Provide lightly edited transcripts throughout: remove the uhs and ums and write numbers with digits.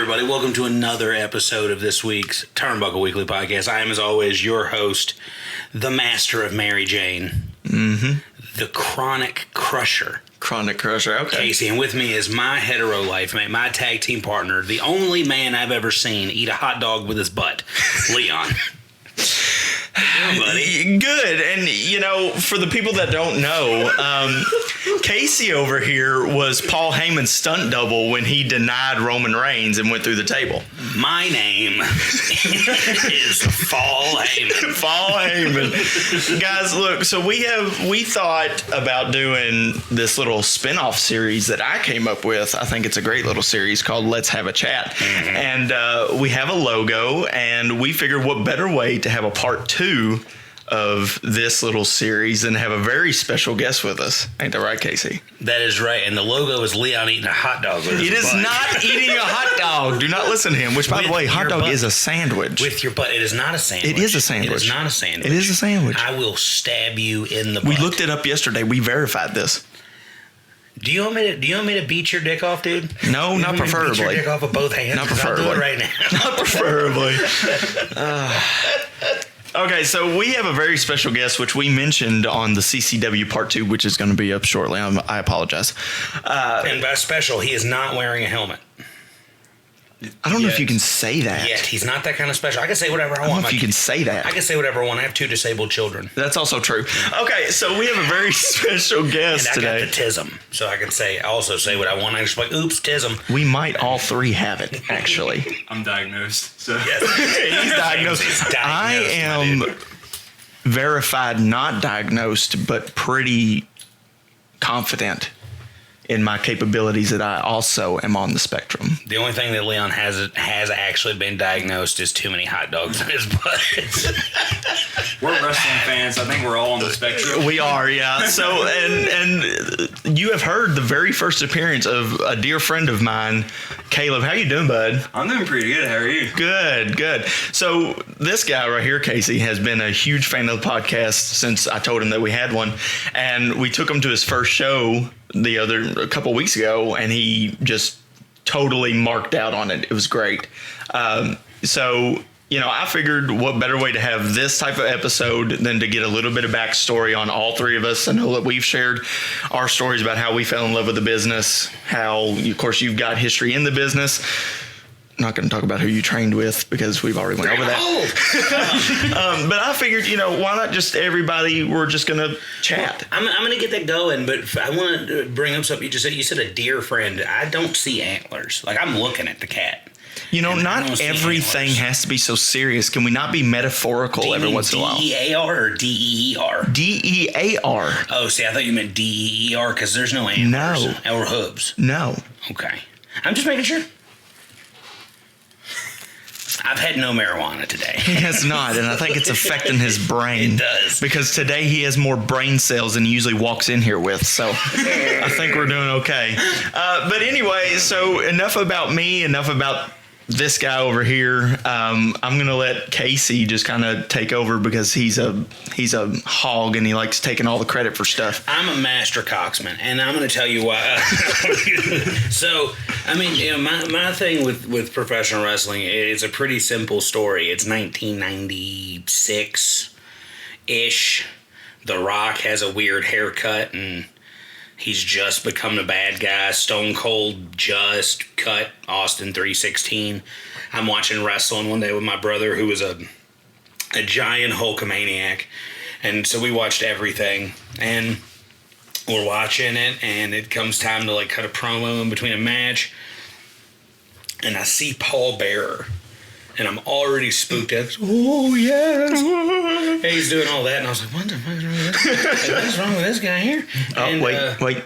everybody. Welcome to another episode of this week's Turnbuckle Weekly Podcast. I am, as always, your host, the master of Mary Jane, the Chronic Crusher. Chronic Crusher, okay. Casey, and with me is my hetero life mate, my tag team partner, the only man I've ever seen eat a hot dog with his butt, Leon. How you doing, buddy? Good. And, you know, for the people that don't know, Casey over here was Paul Heyman's stunt double when he denied Roman Reigns and went through the table. My name is Paul Heyman. Paul Heyman. Guys, look, so we thought about doing this little spin-off series that I came up with. I think it's a great little series called Let's Have a Chat. Mm-hmm. And we have a logo, and we figured what better way to have a part 2 of this little series and have a very special guest with us. Ain't that right, Casey? That is right. And the logo is Leon eating a hot dog with his butt. It is not eating a hot dog. Do not listen to him. Which, by the way, hot dog is a sandwich. With your butt. It is not a sandwich. It is a sandwich. It is not a sandwich. It is a sandwich. I will stab you in the butt. We looked it up yesterday. We verified this. Do you want me to beat your dick off, dude? No, not preferably. Beat your dick off with both hands? Not preferably. I'll do it right now. Not preferably. Okay, so we have a very special guest, which we mentioned on the CCW Part 2, which is going to be up shortly. I apologize. And by special, he is not wearing a helmet. I don't know if you can say that. Yet. He's not that kind of special. I can say whatever I want. I don't know if you can say that. I can say whatever I want. I have 2 disabled children. That's also true. Okay, so we have a very special guest today. And I got the tism, so I can also say what I want. I just like, oops, tism. We might all 3 have it, actually. I'm diagnosed. So yes. He's diagnosed. I am verified not diagnosed, but pretty confident in my capabilities that I also am on the spectrum. The only thing that Leon has actually been diagnosed is too many hot dogs in his butt. We're wrestling fans. I think we're all on the spectrum. We are, yeah. So, and you have heard the very first appearance of a dear friend of mine, Caleb. How you doing, bud? I'm doing pretty good. How are you? Good. So this guy right here, Casey, has been a huge fan of the podcast since I told him that we had one. And we took him to his first show a couple weeks ago, and he just totally marked out on it. It was great. So, you know, I figured what better way to have this type of episode than to get a little bit of backstory on all 3 of us. I know that we've shared our stories about how we fell in love with the business, how, of course, you've got history in the business. I'm not going to talk about who you trained with because we've already went over that. But I figured, you know, why not just everybody? We're just going to chat. I'm going to get that going, but I want to bring up something you just said. You said a dear friend. I don't see antlers. Like, I'm looking at the cat. You know, not everything has to be so serious. Can we not be metaphorical every once in a while? D-E-A-R or D-E-E-R? D-E-A-R. Oh, see, I thought you meant D-E-E-R because there's no antlers. No. Or hooves. No. Okay. I'm just making sure. I've had no marijuana today. He has not, and I think it's affecting his brain. It does. Because today he has more brain cells than he usually walks in here with, so I think we're doing okay. But anyway, so enough about me, enough about this guy over here. I'm going to let Casey just kind of take over because he's a hog and he likes taking all the credit for stuff. I'm a master cocksman, and I'm going to tell you why. So, I mean, you know, my thing with professional wrestling, it's a pretty simple story. It's 1996-ish. The Rock has a weird haircut, and he's just become a bad guy. Stone Cold just cut Austin 316. I'm watching wrestling one day with my brother, who was a giant Hulkamaniac. And so we watched everything. And we're watching it, and it comes time to like cut a promo in between a match. And I see Paul Bearer. And I'm already spooked out. Oh, yes. And he's doing all that. And I was like, what the fuck is wrong with this guy? What's wrong with this guy here? And, wait.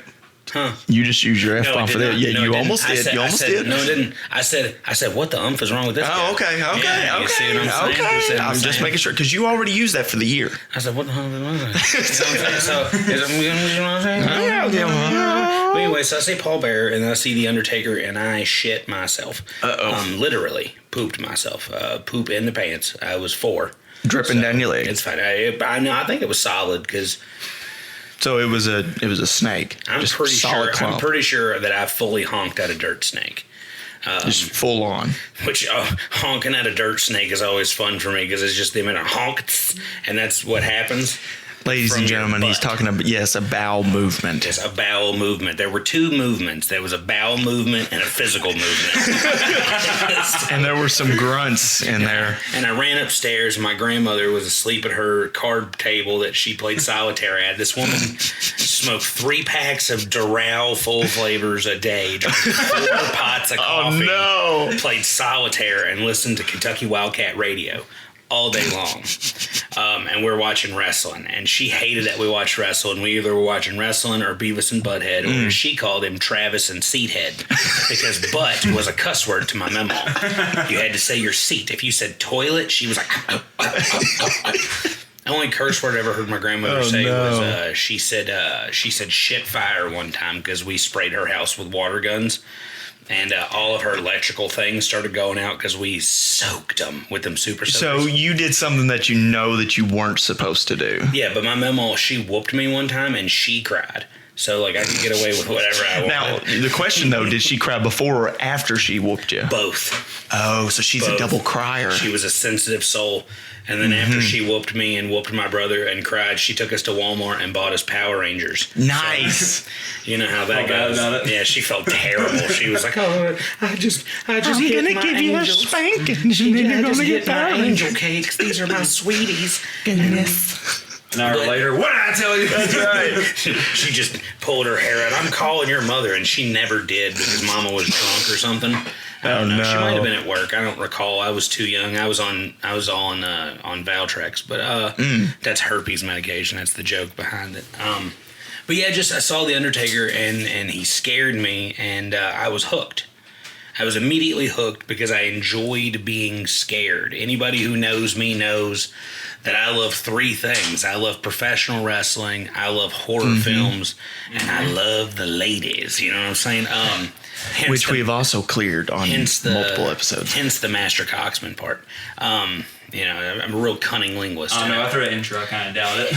Huh? You just used your F-bomb for that. Yeah, you almost did. You almost did. No, I didn't. I said, what the umph is wrong with this guy? Oh, okay. Yeah, you see what I'm saying? You see what I'm just making sure, because you already used that for the year. I said, what the hell is wrong with this? You know what I'm saying? So, you know what I'm saying? But anyway, so I see Paul Bearer, and I see The Undertaker, and I shit myself. Literally pooped myself. Poop in the pants. I was 4. Dripping down your leg. It's fine. I think it was solid, because... So it was a snake. I'm pretty sure that I fully honked at a dirt snake. Just full on. Which honking at a dirt snake is always fun for me because it's just the amount of honks, and that's what happens. Ladies and gentlemen, he's talking about, yes, a bowel movement. Yes, a bowel movement. There were two movements. There was a bowel movement and a physical movement. And there were some grunts in there. And I ran upstairs. My grandmother was asleep at her card table that she played solitaire at. This woman smoked 3 packs of Doral full flavors a day, drank 4 pots of coffee, played solitaire, and listened to Kentucky Wildcat Radio all day long. And we're watching wrestling, and she hated that we watched wrestling. We either were watching wrestling or Beavis and Butthead, or as she called him, Travis and Seathead, because butt was a cuss word to my mama. You had to say your seat. If you said toilet, she was like... The only curse word I ever heard my grandmother say was she said shit fire one time because we sprayed her house with water guns. And all of her electrical things started going out because we soaked them with them super soakers. So you did something that you know that you weren't supposed to do. Yeah, but my mama, she whooped me one time and she cried. So, like, I could get away with whatever I wanted. Now, the question, though, did she cry before or after she whooped you? Both. Oh, so she's a double crier. She was a sensitive soul. And then after she whooped me and whooped my brother and cried, she took us to Walmart and bought us Power Rangers. Nice. So, you know how that Felt goes. bad about it? Yeah, she felt terrible. She was like, "Oh, I just I'm hit gonna my give you a angels. spanking. And then I you're just gonna hit get my Power angel Rangers. cakes. These are my sweeties." Goodness. An hour later, what did I tell you? That's right. She just pulled her hair out. I'm calling your mother, and she never did because Mama was drunk or something. I don't know. no. She might have been at work. I don't recall. I was too young. I was on Valtrex, but that's herpes medication. That's the joke behind it. But yeah, just I saw the Undertaker, and he scared me, and I was hooked. I was immediately hooked because I enjoyed being scared. Anybody who knows me knows that I love 3 things. I love professional wrestling, I love horror films, and I love the ladies. You know what I'm saying? Which we have also cleared on multiple episodes. Hence the Master Coxman part. You know, I'm a real cunning linguist. I don't know. After that intro, I kind of doubt it.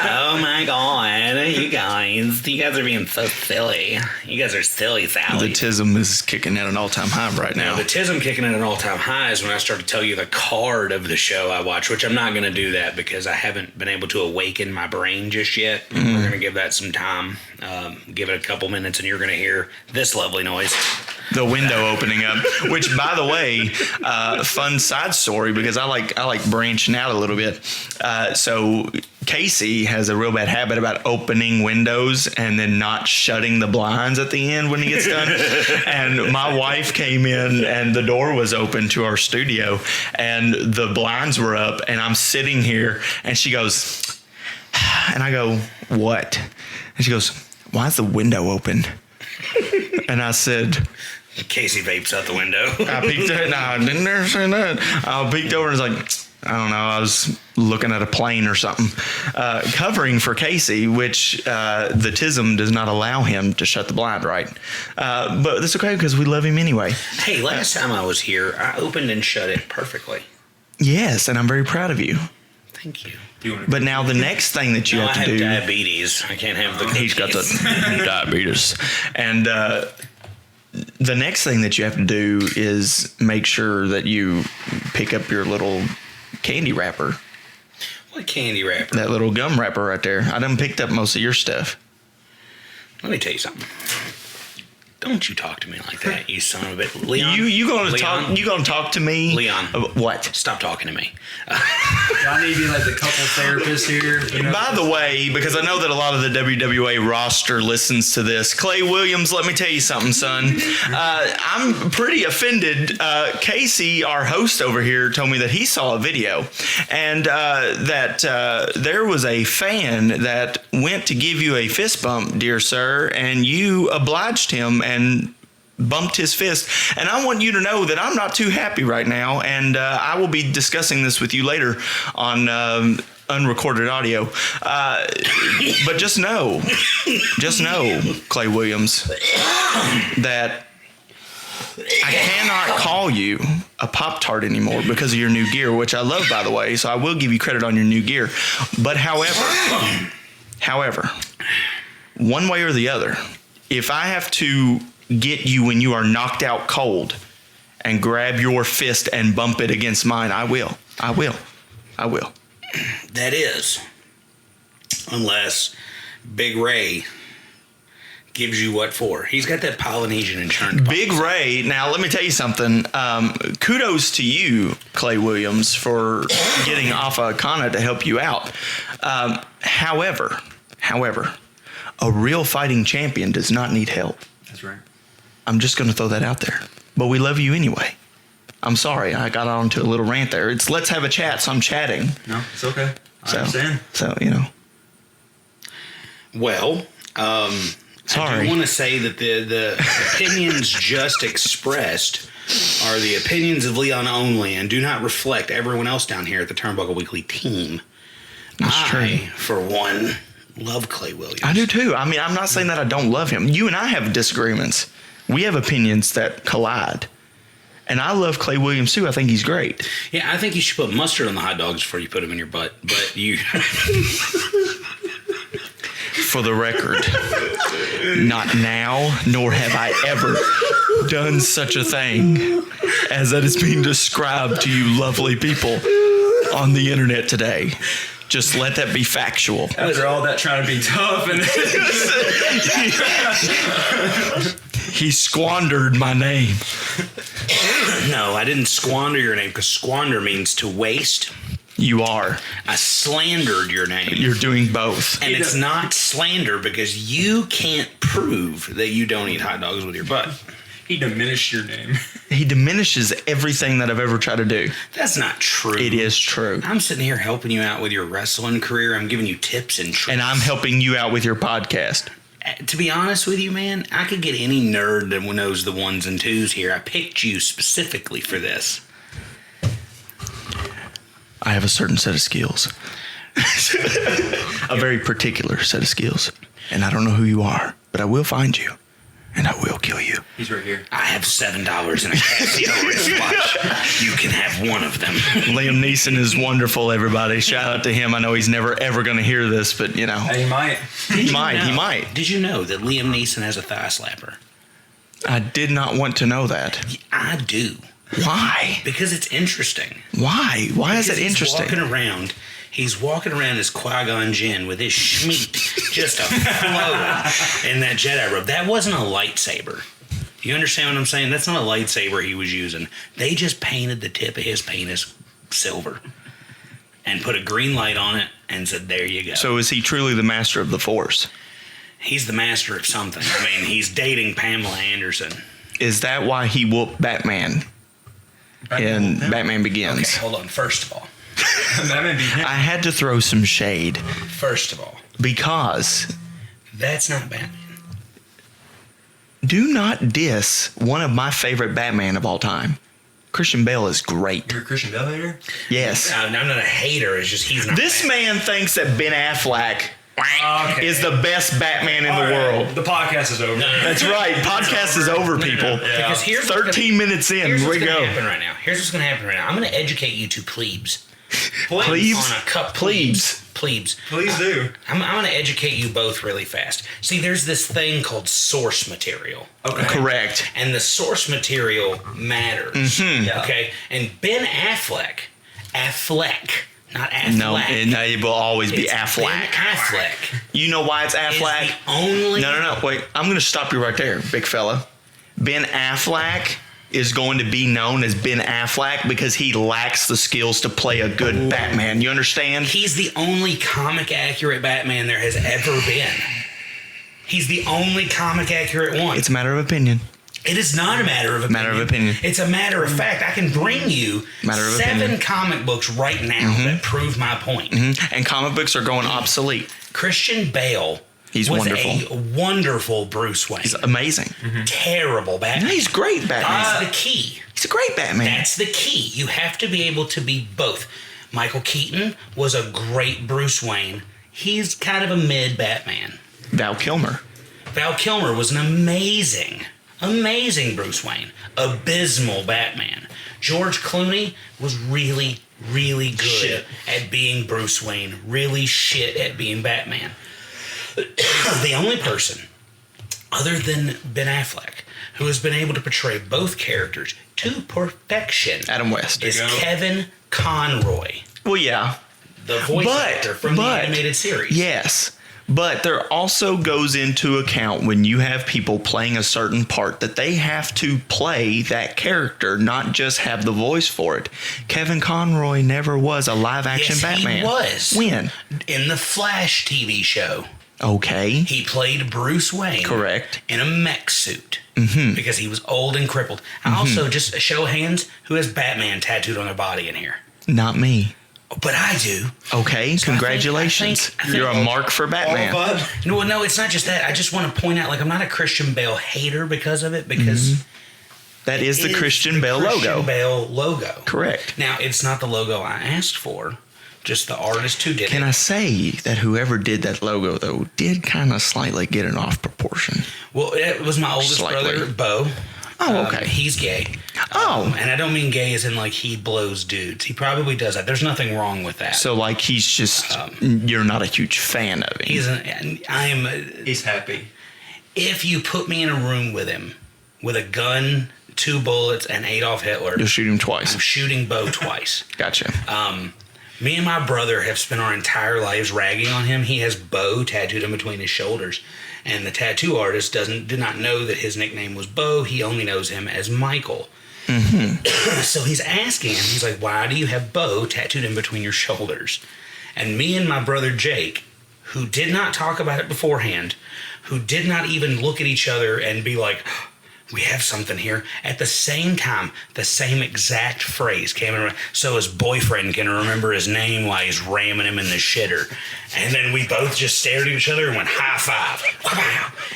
Oh my god, you guys are being so silly. You guys are silly, Sally. The tism is kicking at an all-time high right now. The tism kicking at an all-time high is when I start to tell you the card of the show I watch, which I'm not going to do that because I haven't been able to awaken my brain just yet. We're going to give that some time. Give it a couple minutes, and you're going to hear this lovely noise. The window opening up, which, by the way, fun side story because I like branching out a little bit. So Casey has a real bad habit about opening windows and then not shutting the blinds at the end when he gets done. And my wife came in and the door was open to our studio and the blinds were up and I'm sitting here and she goes, and I go, "What?" And she goes, "Why is the window open?" And I said, Casey vapes out the window. I peeked over. No, I didn't ever say that. I peeked over and was like, I don't know. I was looking at a plane or something. Covering for Casey, which the TISM does not allow him to shut the blind, right? But that's okay because we love him anyway. Hey, last time I was here, I opened and shut it perfectly. Yes, and I'm very proud of you. Thank you. But now the next thing that you Now have I to have do. diabetes. I can't have the cookies. He's got the diabetes. And the next thing that you have to do is make sure that you pick up your little candy wrapper. What candy wrapper? That little gum wrapper right there. I done picked up most of your stuff. Let me tell you something. Don't you talk to me like that, you son of a bitch. Leon? You gonna Leon? talk? You gonna talk to me? Leon. What? Stop talking to me. I need to be like the couple therapist here. You know? By the way, because I know that a lot of the WWA roster listens to this, Clay Williams, let me tell you something, son. I'm pretty offended. Casey, our host over here, told me that he saw a video and that there was a fan that went to give you a fist bump, dear sir, and you obliged him and bumped his fist. And I want you to know that I'm not too happy right now, and I will be discussing this with you later on unrecorded audio. But just know, Clay Williams, that I cannot call you a Pop-Tart anymore because of your new gear, which I love, by the way, so I will give you credit on your new gear. But however, one way or the other, if I have to get you when you are knocked out cold and grab your fist and bump it against mine, I will. I will. I will. That is, unless Big Ray gives you what for. He's got that Polynesian insurance. Big Ray. Now, let me tell you something. Kudos to you, Clay Williams, for getting Afa Akana to help you out. However, a real fighting champion does not need help. That's right. I'm just going to throw that out there. But we love you anyway. I'm sorry. I got onto a little rant there. It's let's have a chat, so I'm chatting. No, it's okay. I understand. So, you know. Well, Sorry. I do want to say that the opinions just expressed are the opinions of Leon only and do not reflect everyone else down here at the Turnbuckle Weekly team. That's true. For one, love Clay Williams. I do too. I mean, I'm not saying that I don't love him. You and I have disagreements. We have opinions that collide. And I love Clay Williams too. I think he's great. Yeah, I think you should put mustard on the hot dogs before you put them in your butt. But you... For the record, not now, nor have I ever done such a thing as that is being described to you lovely people on the internet today. Just let that be factual. After all that trying to be tough and He squandered my name. No, I didn't squander your name because squander means to waste. You are. I slandered your name. You're doing both. And it's not slander because you can't prove that you don't eat hot dogs with your butt. he diminished your name. He diminishes everything that I've ever tried to do. That's not true. It is true. I'm sitting here helping you out with your wrestling career. I'm giving you tips and tricks. And I'm helping you out with your podcast. To be honest with you, man, I could get any nerd that knows the ones and twos here. I picked you specifically for this. I have a certain set of skills. A very particular set of skills. And I don't know who you are, but I will find you. And I will kill you. He's right here. I have $7 in a Casio wristwatch. You can have one of them. Liam Neeson is wonderful, everybody. Shout out to him. I know he's never, ever going to hear this, but, you know. Hey, he might. He might. Did you know that Liam Neeson has a thigh slapper? I did not want to know that. I do. Why? Because it's interesting. Why? Why is it interesting? He's walking around as Qui-Gon Jinn with his schmeat just afloat in that Jedi robe. That wasn't a lightsaber. You understand what I'm saying? That's not a lightsaber he was using. They just painted the tip of his penis silver and put a green light on it and said, there you go. So is he truly the master of the Force? He's the master of something. I mean, he's dating Pamela Anderson. Is that why he whooped Batman in Batman Begins? Okay, hold on. First of all. I had to throw some shade. First of all. Because. That's not Batman. Do not diss one of my favorite Batman of all time. Christian Bale is great. You're a Christian Bale hater? Yes. I'm not a hater. It's just he's not This man thinks that Ben Affleck is the best Batman in the world. The podcast is over. No. That's right. Podcast is over, people. No. Because here's 13 minutes in, here's what's we gonna go. happen right now. Here's what's going to happen right now. I'm going to educate you two plebes. Plebes? On a cup. Plebes. Plebes. Please do. I'm going to educate you both really fast. See, there's this thing called source material. Okay. Correct. And the source material matters. Mm-hmm. Yeah. Okay? And Ben Affleck, not Affleck. No, it will always be It's Affleck. Ben Affleck. You know why it's Affleck? Is the only... No. Wait. I'm going to stop you right there, big fella. Ben Affleck is going to be known as Ben Affleck because he lacks the skills to play a good Batman. You understand? He's the only comic accurate Batman there has ever been. He's the only comic accurate one. It's a matter of opinion. It is not a matter of opinion. Matter of opinion. It's a matter of fact. I can bring you Matter of 7 opinion. comic books right now that prove my point. And comic books are going obsolete. Christian Bale He's was wonderful. a wonderful Bruce Wayne. He's amazing. Terrible Batman. No, he's great Batman. That's the key. He's a great Batman. That's the key. You have to be able to be both. Michael Keaton was a great Bruce Wayne. He's kind of a mid Batman. Val Kilmer. Val Kilmer was an amazing Bruce Wayne. Abysmal Batman. George Clooney was really, really good at being Bruce Wayne. Really shit at being Batman. The only person, other than Ben Affleck, who has been able to portray both characters to perfection, Adam West. is Kevin Conroy, Well, yeah. the voice actor from the animated series. Yes. But there also goes into account when you have people playing a certain part that they have to play that character, not just have the voice for it. Kevin Conroy never was a live-action Batman. He was. When? In the Flash TV show. Okay. He played Bruce Wayne. Correct. In a mech suit. Mm-hmm. Because he was old and crippled. Also, just a show of hands, who has Batman tattooed on their body in here? Not me. But I do. Okay, So congratulations. I think You're a mark for Batman. No, it's not just that. I just want to point out, like, I'm not a Christian Bale hater because of it, because That is the Christian Bale logo. Christian Bale logo. Correct. Now, it's not the logo I asked for, just the artist who did Can it. I say that whoever did that logo, though, did kind of slightly get it off proportion? Well, it was my oldest Slightly. brother, Bo. Oh, okay. He's gay. And I don't mean gay as in, like, he blows dudes. He probably does that. There's nothing wrong with that. So, like, he's just, you're not a huge fan of him. He's happy. If you put me in a room with him, with a gun, 2 bullets, and Adolf Hitler, You'll shoot him twice. I'm shooting Bo twice. Gotcha. Me and my brother have spent our entire lives ragging on him. He has Bo tattooed in between his shoulders. And the tattoo artist did not know that his nickname was Bo. He only knows him as Michael. So he's asking him, he's like, why do you have Bo tattooed in between your shoulders? And me and my brother Jake, who did not talk about it beforehand, who did not even look at each other and be like, we have something here. At the same time, the same exact phrase came around. So his boyfriend can remember his name while he's ramming him in the shitter. And then we both just stared at each other and went, high five.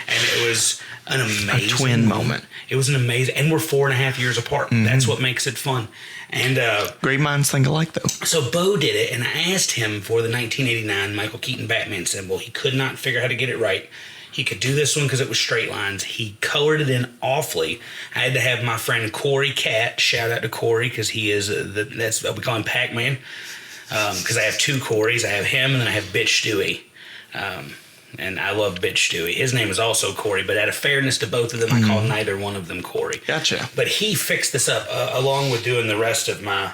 And it was an amazing twin moment. It was an amazing, and we're 4.5 years apart. That's what makes it fun. And Great minds think alike, though. so Bo did it, and I asked him for the 1989 Michael Keaton Batman symbol. He could not figure out how to get it right. He could do this one because it was straight lines. He colored it in awfully. I had to have my friend Corey Cat, shout out to Corey, because he is, that's what we call him Pac-Man, because I have 2 Corys. I have him, and then I have Bitch Stewie. And I love Bitch Stewie. His name is also Corey, but out of fairness to both of them, I call neither one of them Corey. Gotcha. But he fixed this up along with doing the rest of my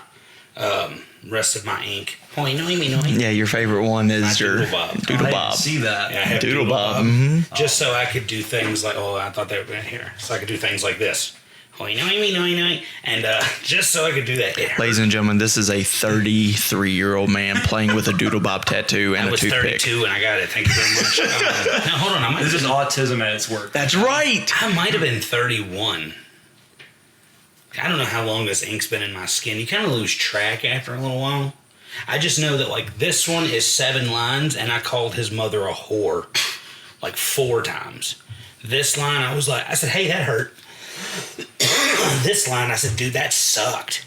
ink. Hoi noi me noi. Yeah, your favorite one is My your Doodle Bob. Doodle I Bob. didn't see that. Yeah, I have Doodle Bob. Just so I could do things like, I thought they were here. So I could do things like this. Hoi noi me noi noi. And just so I could do that. It hurt. Ladies and gentlemen, this is a 33-year-old man playing with a Doodle Bob tattoo and I a was toothpick. 32 and I got it. Thank you very much. Now, hold on. This is autism at its work. That's right. I might have been 31. I don't know how long this ink's been in my skin. You kind of lose track after a little while. I just know that, like, this one is 7 lines, and I called his mother a whore, like, 4 times. This line, I said, hey, that hurt. This line, I said, dude, that sucked.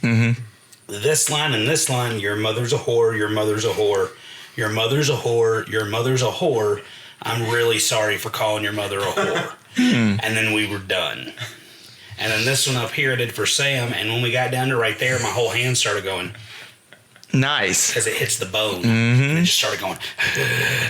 This line and this line, your mother's a whore, your mother's a whore, your mother's a whore, your mother's a whore. I'm really sorry for calling your mother a whore. And then we were done. And then this one up here I did for Sam, and when we got down to right there, my whole hand started going, Nice. because it hits the bone. And it just started going.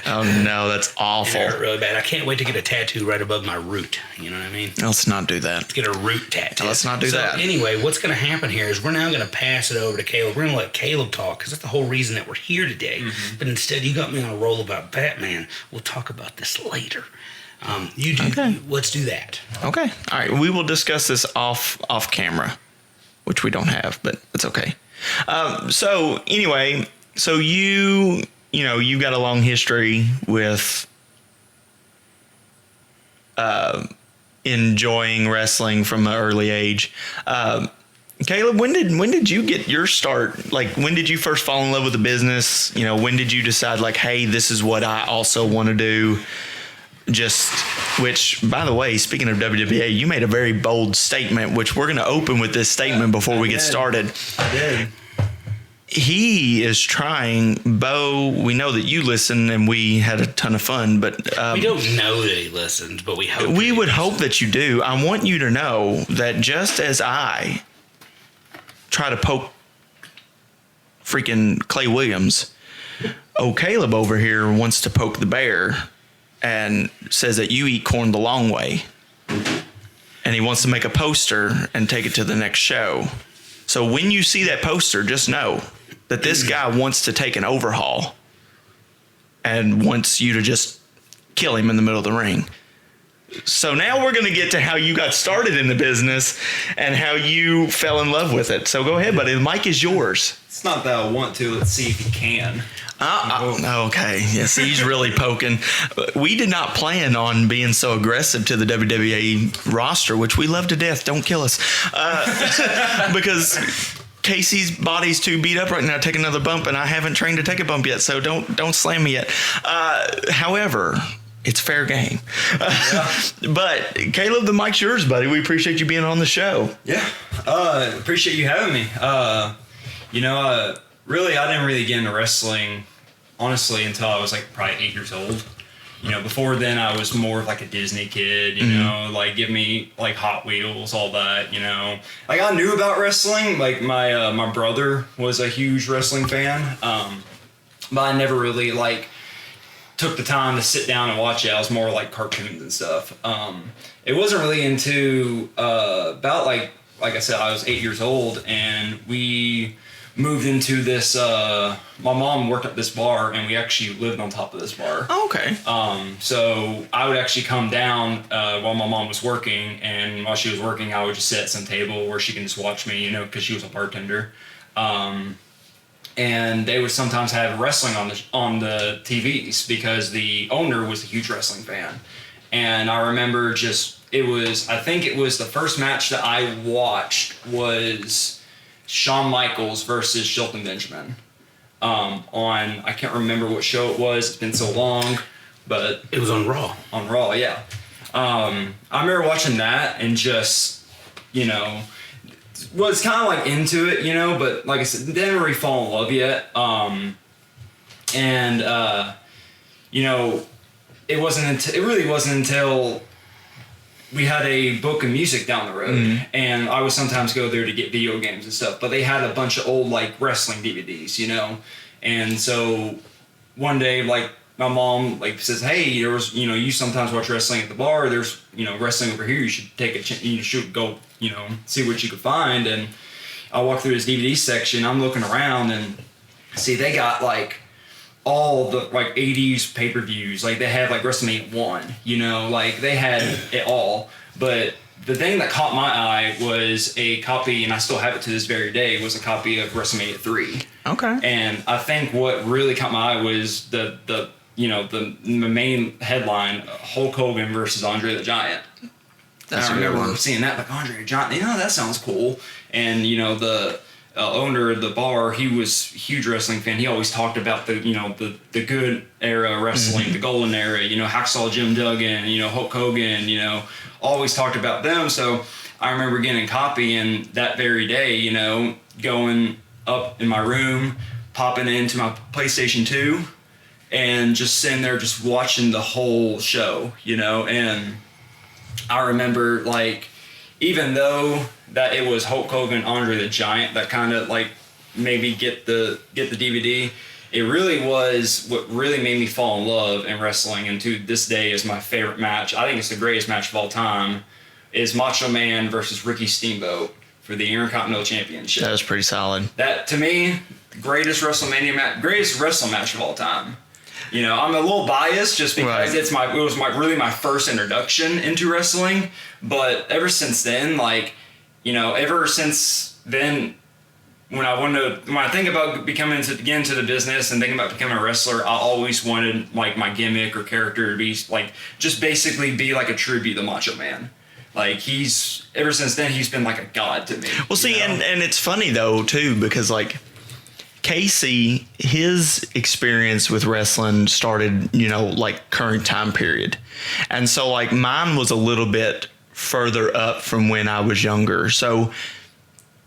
Oh, no, that's awful. It hurt really bad. I can't wait to get a tattoo right above my root. You know what I mean? Let's not do that. Get a root tattoo. Let's not do that. Anyway, what's going to happen here is we're now going to pass it over to Caleb. We're going to let Caleb talk because that's the whole reason that we're here today. But instead, you got me on a roll about Batman. We'll talk about this later. You do. Okay. Let's do that. Okay. All right. We will discuss this off camera, which we don't have, but it's okay. So anyway, so you got a long history with enjoying wrestling from an early age. Caleb, when did you get your start? Like, when did you first fall in love with the business? When did you decide, like, hey, this is what I also want to do? Which, by the way, speaking of WWA, you made a very bold statement, which we're going to open with this statement before we get started. I did. He is trying, Bo, we know that you listen and we had a ton of fun, but We don't know that he listens, but we hope. we would hope that you do. I want you to know that just as I try to poke freaking Clay Williams, Caleb over here wants to poke the bear and says that you eat corn the long way. and he wants to make a poster and take it to the next show. So when you see that poster, just know that this guy wants to take an overhaul and wants you to just kill him in the middle of the ring. So now we're going to get to how you got started in the business and how you fell in love with it. So go ahead, buddy. The mic is yours. It's not that I want to. Let's see if you can. Okay. Yes, he's really poking. We did not plan on being so aggressive to the WWE roster, which we love to death. Don't kill us. Because Casey's body's too beat up right now to take another bump, and I haven't trained to take a bump yet, so don't slam me yet. However, it's fair game. But Caleb, the mic's yours, buddy. We appreciate you being on the show. Yeah. Appreciate you having me. Really, I didn't really get into wrestling, honestly, until I was like probably 8 years old. Before then I was more of like a Disney kid, like give me like Hot Wheels, all that, Like I knew about wrestling, like my brother was a huge wrestling fan, but I never really like took the time to sit down and watch it. I was more like cartoons and stuff. It wasn't really into about like I said, I was 8 years old, and we moved into this. My mom worked at this bar, and we actually lived on top of this bar. Oh, okay. So I would actually come down while my mom was working, and while she was working, I would just sit at some table where she can just watch me, because she was a bartender. And they would sometimes have wrestling on the TVs because the owner was a huge wrestling fan. And I remember I think it was the first match that I watched was Shawn Michaels versus Shelton Benjamin. I can't remember what show it was. It's been so long, but it was on Raw. On Raw, yeah. I remember watching that and just, was kind of like into it, but like I said, didn't really fall in love yet. It really wasn't until we had a book of music down the road, and I would sometimes go there to get video games and stuff, but they had a bunch of old like wrestling DVDs, and so one day like my mom like says, hey, there was, you sometimes watch wrestling at the bar, there's, wrestling over here, you should take a chance, you should go, see what you could find. And I walk through this DVD section, I'm looking around, and see they got like all the like 80s pay-per-views, like they had like WrestleMania 1, like they had it all. But the thing that caught my eye was a copy, and I still have it to this very day, was a copy of WrestleMania 3. Okay. And I think what really caught my eye was the main headline, Hulk Hogan versus Andre the Giant. That's I remember seeing that, like Andre the Giant, that sounds cool. And, the owner of the bar, he was a huge wrestling fan. He always talked about the good era wrestling, the golden era, Hacksaw Jim Duggan, Hulk Hogan, always talked about them. So I remember getting a copy, and that very day, going up in my room, popping into my PlayStation 2, and just sitting there just watching the whole show, and I remember like, even though that it was Hulk Hogan, Andre the Giant that kind of like made me get the DVD, it really was what really made me fall in love in wrestling, and to this day is my favorite match. I think it's the greatest match of all time, is Macho Man versus Ricky Steamboat for the Intercontinental Championship. That was pretty solid. That, to me, greatest WrestleMania match, greatest wrestling match of all time. I'm a little biased just because it was really my first introduction into wrestling. But ever since then, ever since then, when I think about get into the business and thinking about becoming a wrestler, I always wanted like my gimmick or character to be like, just basically be like a tribute to Macho Man. Like ever since then, he's been like a god to me. Well, see, and it's funny though too, because like Casey, his experience with wrestling started, like current time period. And so like mine was a little bit further up from when I was younger. So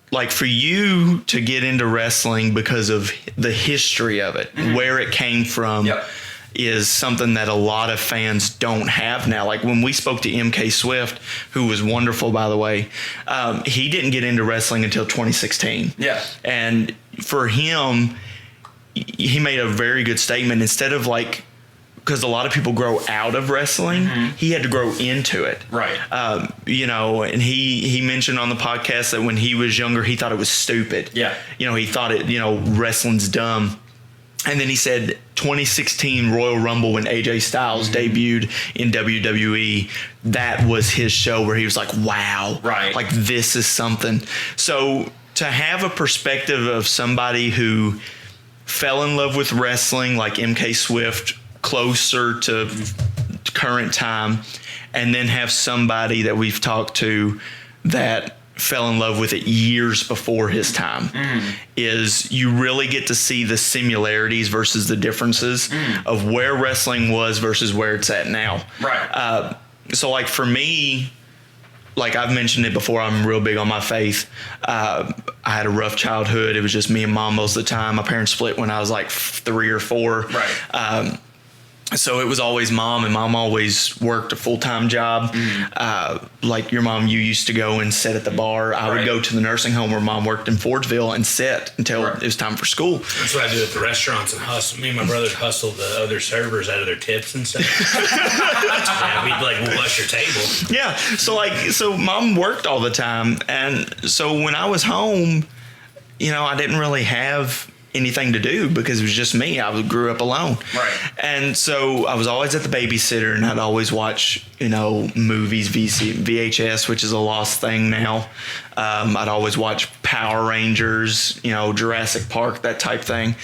like for you to get into wrestling because of the history of it, where it came from, is something that a lot of fans don't have now. Like when we spoke to MK Swift, who was wonderful, by the way, he didn't get into wrestling until 2016. Yeah. And for him, he made a very good statement. Instead of like, because a lot of people grow out of wrestling. He had to grow into it. Right. You know, and he mentioned on the podcast that when he was younger, he thought it was stupid. Yeah. You know, he thought it, you know, wrestling's dumb. And then he said 2016 Royal Rumble when AJ Styles debuted in WWE, that was his show where he was like, wow, right, like this is something. So to have a perspective of somebody who fell in love with wrestling like MK Swift closer to current time, and then have somebody that we've talked to that fell in love with it years before his time, is you really get to see the similarities versus the differences of where wrestling was versus where it's at now. Right. So like for me, like I've mentioned it before, I'm real big on my faith. I had a rough childhood. It was just me and mom most of the time. My parents split when I was like 3 or 4. Right. So it was always mom, and mom always worked a full-time job. Like your mom, you used to go and sit at the bar. I would go to the nursing home where mom worked in Fordsville and sit until it was time for school. That's what I do at the restaurants and hustle. Me and my brother hustle the other servers out of their tips and stuff. Yeah, we'd like wash your table. Yeah. So mom worked all the time. And so when I was home, you know, I didn't really have anything to do because it was just me. I grew up alone. Right. And so I was always at the babysitter, and I'd always watch, you know, movies, VHS, which is a lost thing now. I'd always watch Power Rangers, you know, Jurassic Park, that type thing.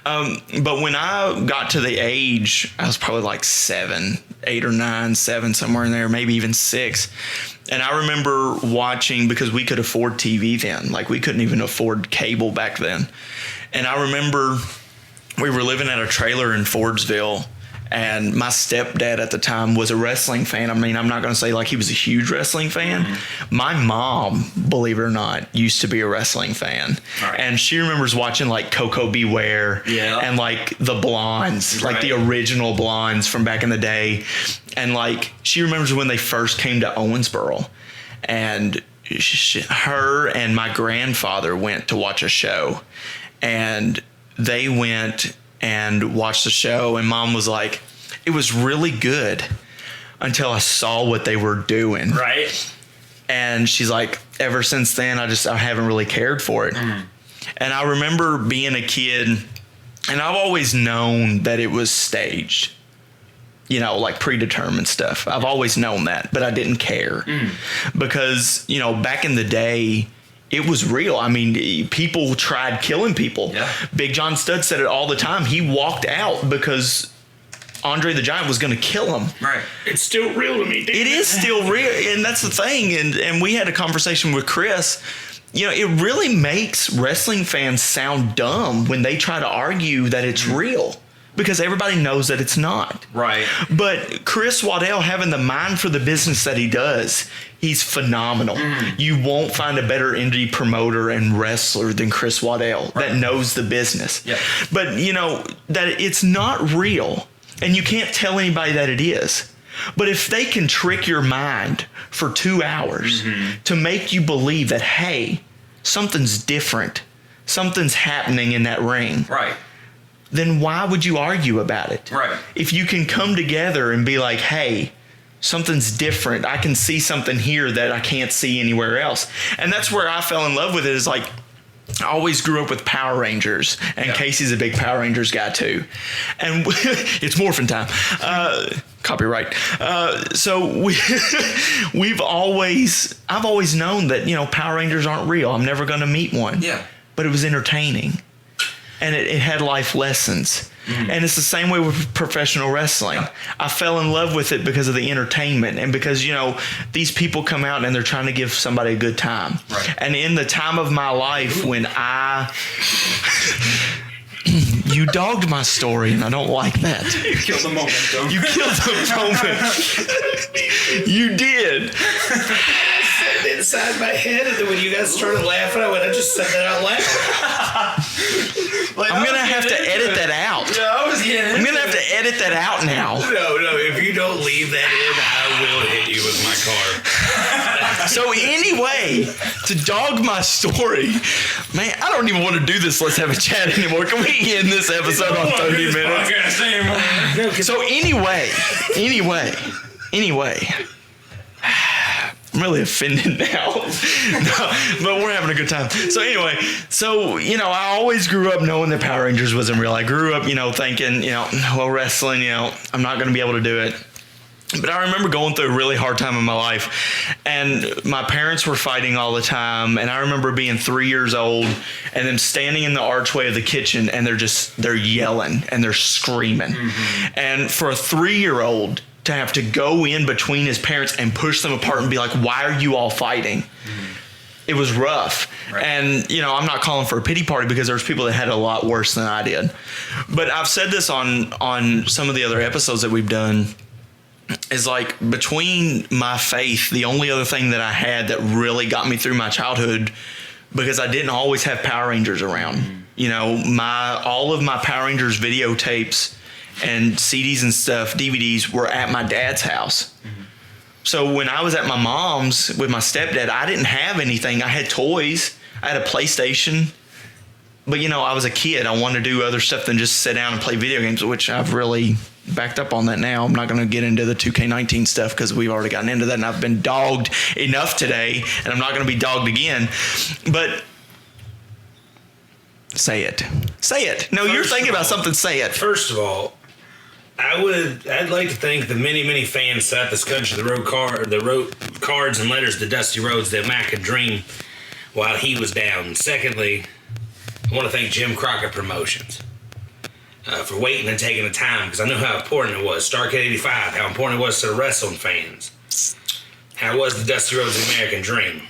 But when I got to the age, I was probably like 8 or 9, 7, somewhere in there, maybe even 6. And I remember watching, because we could afford TV then. Like, we couldn't even afford cable back then. And I remember we were living at a trailer in Fordsville, and my stepdad at the time was a wrestling fan. I mean, I'm not going to say like he was a huge wrestling fan. My mom, believe it or not, used to be a wrestling fan. Right. And she remembers watching like Coco Beware and like the Blondes, like the original Blondes from back in the day. And like she remembers when they first came to Owensboro, and her and my grandfather went to watch a show. And they went and watched the show, and mom was like, it was really good until I saw what they were doing. Right. And she's like, ever since then, I haven't really cared for it. And I remember being a kid, and I've always known that it was staged, you know, like predetermined stuff. I've always known that, but I didn't care because, you know, back in the day, it was real. I mean, people tried killing people. Yeah. Big John Studd said it all the time. He walked out because Andre the Giant was going to kill him. Right. It's still real to me, dude. It is still real, and that's the thing. And we had a conversation with Chris. You know, it really makes wrestling fans sound dumb when they try to argue that it's real, because everybody knows that it's not. Right. But Chris Waddell, having the mind for the business that he does, he's phenomenal. You won't find a better indie promoter and wrestler than Chris Waddell that knows the business. Yeah. But, you know, that it's not real, and you can't tell anybody that it is. But if they can trick your mind for 2 hours to make you believe that, hey, something's different, something's happening in that ring. Right. Then why would you argue about it? Right. If you can come together and be like, hey, something's different. I can see something here that I can't see anywhere else. And that's where I fell in love with it, is like, I always grew up with Power Rangers, and Casey's a big Power Rangers guy too. And it's morphin' time. Copyright. So I've always known that, you know, Power Rangers aren't real. I'm never going to meet one. Yeah. But it was entertaining. And it had life lessons. And it's the same way with professional wrestling. I fell in love with it because of the entertainment, and because, you know, these people come out and they're trying to give somebody a good time. Right. And in the time of my life when you dogged my story, and I don't like that. You killed the momentum. You killed the moment. You did. Inside my head, and then when you guys started laughing, I just said that out loud. I'm gonna have to edit that out. Yeah, I was getting I'm gonna have to edit that out now. No, if you don't leave that in, I will hit you with my car. So anyway, to dog my story, man, I don't even want to do this. Let's have a chat anymore. Can we end this episode on 30 minutes? So anyway, I'm really offended now. No, but we're having a good time. So anyway, I always grew up knowing that Power Rangers wasn't real. I grew up, thinking, well, wrestling, I'm not going to be able to do it. But I remember going through a really hard time in my life, and my parents were fighting all the time. And I remember being 3 years old and them standing in the archway of the kitchen, and they're yelling and they're screaming. Mm-hmm. And for a 3-year-old to have to go in between his parents and push them apart and be like, why are you all fighting? Mm-hmm. It was rough. Right. And, I'm not calling for a pity party because there's people that had it a lot worse than I did. But I've said this on some of the other episodes that we've done, is like, between my faith, the only other thing that I had that really got me through my childhood, because I didn't always have Power Rangers around. Mm-hmm. All of my Power Rangers videotapes and CDs and stuff, DVDs, were at my dad's house. Mm-hmm. So when I was at my mom's with my stepdad, I didn't have anything. I had toys. I had a PlayStation. But, I was a kid. I wanted to do other stuff than just sit down and play video games, which I've really backed up on that now. I'm not going to get into the 2K19 stuff because we've already gotten into that, and I've been dogged enough today, and I'm not going to be dogged again. But say it. Say it. No, you're thinking about something. Say it. First of all, I'd like to thank the many fans throughout this country that wrote cards and letters to Dusty Rhodes that Mac could dream while he was down. Secondly, I want to thank Jim Crockett Promotions for waiting and taking the time, because I know how important it was. Starcade 85, how important it was to the wrestling fans. How it was the Dusty Rhodes American Dream.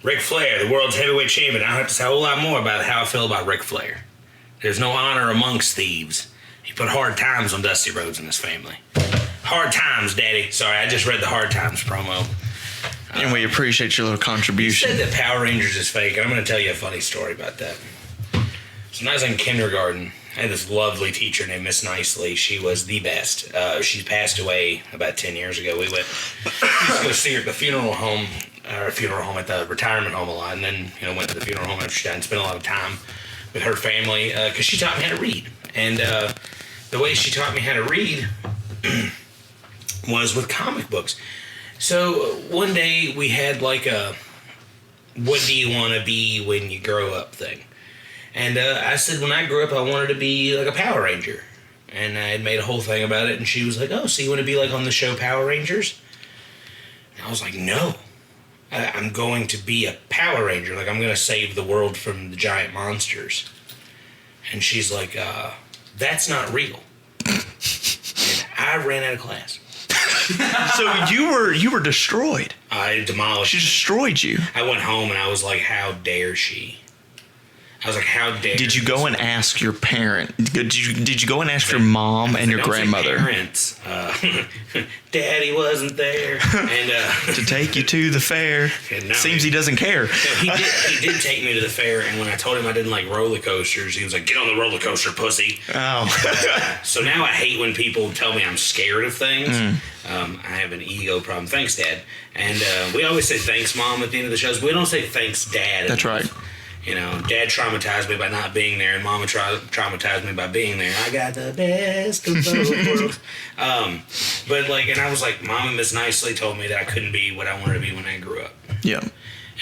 Ric Flair, the world's heavyweight champion. I don't have to say a whole lot more about how I feel about Ric Flair. There's no honor amongst thieves. He put hard times on Dusty Rhodes and his family. Hard times, Daddy. Sorry, I just read the Hard Times promo. And we appreciate your little contribution. You said that Power Rangers is fake, and I'm going to tell you a funny story about that. So when I was in kindergarten, I had this lovely teacher named Miss Nicely. She was the best. She passed away about 10 years ago. We used to go see her at the funeral home at the retirement home a lot, and then went to the funeral home after she died and spent a lot of time with her family because she taught me how to read. And the way she taught me how to read was with comic books. So one day we had like a what do you want to be when you grow up thing. And I said when I grew up I wanted to be like a Power Ranger. And I had made a whole thing about it, and she was like, oh, so you want to be like on the show Power Rangers? And I was like, no. I'm going to be a Power Ranger. Like, I'm going to save the world from the giant monsters. And she's like, that's not real. And I ran out of class. So you were destroyed. I demolished. She destroyed you. I went home and I was like, how dare she? I was like, how dare? Did you go and ask your parent? Did you go and ask your mom and your grandmother? Parents. Daddy wasn't there. And to take you to the fair. No, seems he doesn't care. No, he did take me to the fair, and when I told him I didn't like roller coasters, he was like, get on the roller coaster, pussy. Oh. So now I hate when people tell me I'm scared of things. I have an ego problem. Thanks, Dad. And we always say thanks, Mom, at the end of the shows. We don't say thanks, Dad. That's right. Dad traumatized me by not being there, and Mama traumatized me by being there. I got the best of both worlds. And I was like, Mama Miss Nicely told me that I couldn't be what I wanted to be when I grew up. Yeah.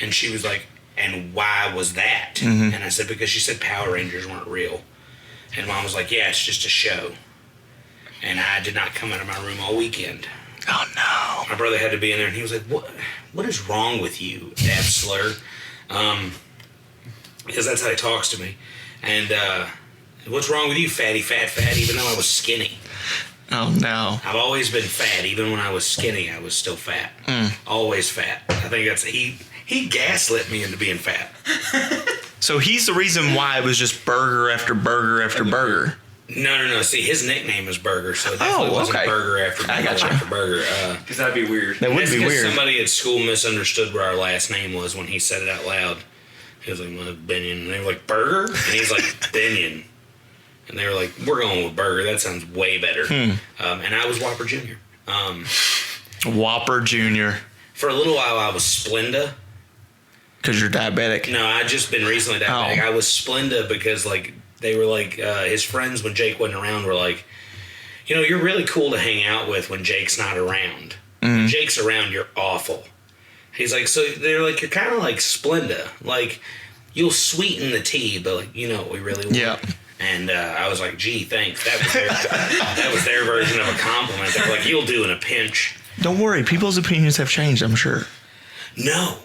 And she was like, and why was that? Mm-hmm. And I said, because she said Power Rangers weren't real. And Mom was like, yeah, it's just a show. And I did not come out of my room all weekend. Oh, no. My brother had to be in there, and he was like, what is wrong with you, Dad Slur? Because that's how he talks to me. And what's wrong with you, fatty, fat, even though I was skinny? Oh, no. I've always been fat. Even when I was skinny, I was still fat. Always fat. I think that's... He gaslit me into being fat. So he's the reason why it was just burger after burger after burger. No. See, his nickname is Burger, so it definitely wasn't burger after burger after burger. Because that'd be weird. That would be weird. Somebody at school misunderstood what our last name was when he said it out loud. He was like, well, Binion. And they were like, Burger? And he's like, Binion. And they were like, we're going with Burger. That sounds way better. And I was Whopper Jr. Whopper Jr. For a little while, I was Splenda. Because you're diabetic. No, I just been recently diabetic. Oh. I was Splenda because like they were like his friends when Jake wasn't around were like, you know, you're really cool to hang out with when Jake's not around. When Jake's around, you're awful. He's like, so they're like, you're kind of like Splenda. Like, you'll sweeten the tea, but like, you know what we really want. Yeah. And I was like, gee, thanks. That was their version of a compliment. They were like, you'll do in a pinch. Don't worry, people's opinions have changed, I'm sure. No.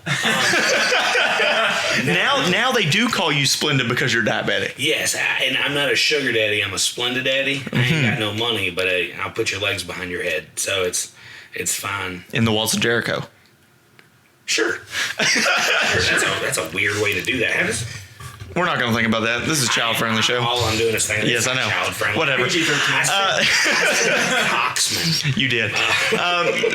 Now they do call you Splenda because you're diabetic. Yes, and I'm not a sugar daddy. I'm a Splenda daddy. I ain't got no money, but I'll put your legs behind your head. So it's fine. In the walls of Jericho. Sure. That's a weird way to do that. We're not going to think about that. This is a child-friendly show. All I'm doing is saying Yes, I know. child-friendly. Whatever. I said Coxman. You did.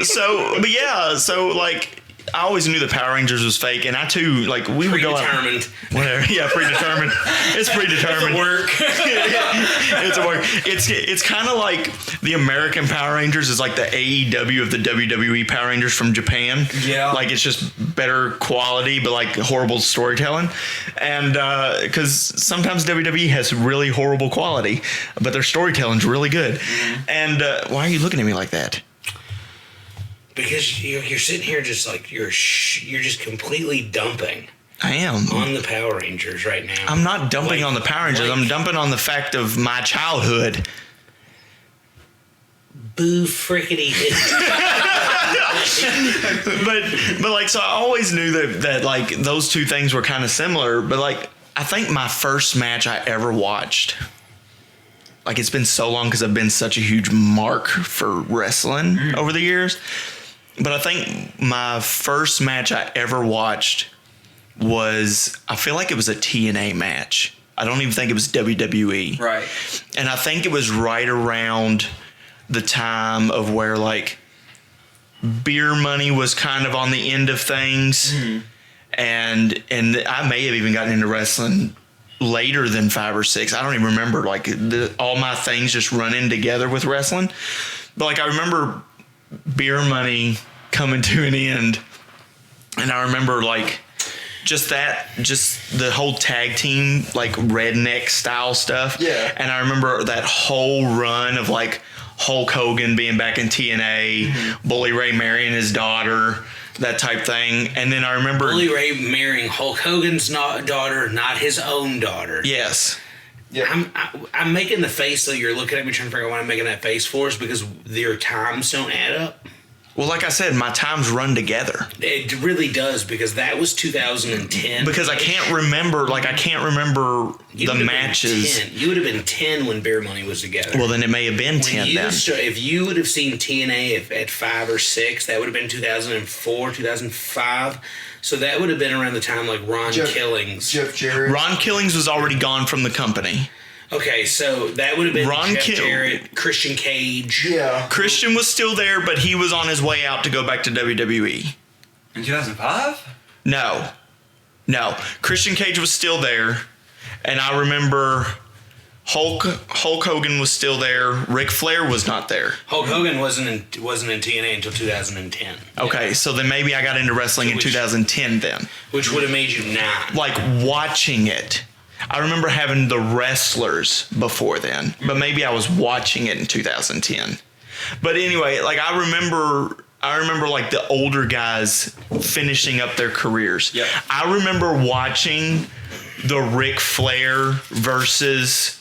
So like, I always knew the Power Rangers was fake, and I too, like, we would go out. Predetermined. Whatever. Yeah, predetermined. It's predetermined. Work. It's a work. It's kind of like the American Power Rangers is like the AEW of the WWE Power Rangers from Japan. Yeah. Like, it's just better quality, but like horrible storytelling. And because sometimes WWE has really horrible quality, but their storytelling's really good. And why are you looking at me like that? Because you're sitting here just like you're just completely dumping I am. on the Power Rangers right now. I'm not dumping on the Power Rangers. I'm dumping on the fact of my childhood. Boo frickety. but like, so I always knew that like those two things were kind of similar. But like, I think my first match I ever watched, like, it's been so long because I've been such a huge mark for wrestling over the years. But I think my first match I ever watched was, I feel like it was a TNA match. I don't even think it was WWE. Right. And I think it was right around the time of where like beer money was kind of on the end of things. And I may have even gotten into wrestling later than 5 or 6. I don't even remember, like, all my things just running together with wrestling. But like, I remember beer money coming to an end, and I remember like just the whole tag team, like, redneck style stuff. Yeah. And I remember that whole run of like Hulk Hogan being back in TNA, Bully Ray marrying his daughter, that type thing. And then I remember Bully Ray marrying Hulk Hogan's daughter, not his own daughter. Yes. Yeah. I'm making the face that you're looking at me trying to figure out why I'm making that face for is because your times don't add up. Well, like I said, my times run together. It really does, because that was 2010. Because I can't remember the matches. You would have been 10 when Beer Money was together. Well, then it may have been 10 then. If you would have seen TNA at 5 or 6, that would have been 2004, 2005. So that would have been around the time like Ron Killings. Jeff Jarrett. Ron Killings was already gone from the company. Okay, so that would have been Ron Jeff Jarrett, Christian Cage. Yeah. Christian was still there, but he was on his way out to go back to WWE. In 2005? No. Christian Cage was still there, and I remember Hulk Hogan was still there. Ric Flair was not there. Hulk Hogan wasn't in TNA until 2010. Okay, so then maybe I got into wrestling in 2010 then. Which would have made you 9. Like, watching it. I remember having the wrestlers before then, but maybe I was watching it in 2010. But anyway, like, I remember like the older guys finishing up their careers. Yep. I remember watching the Ric Flair versus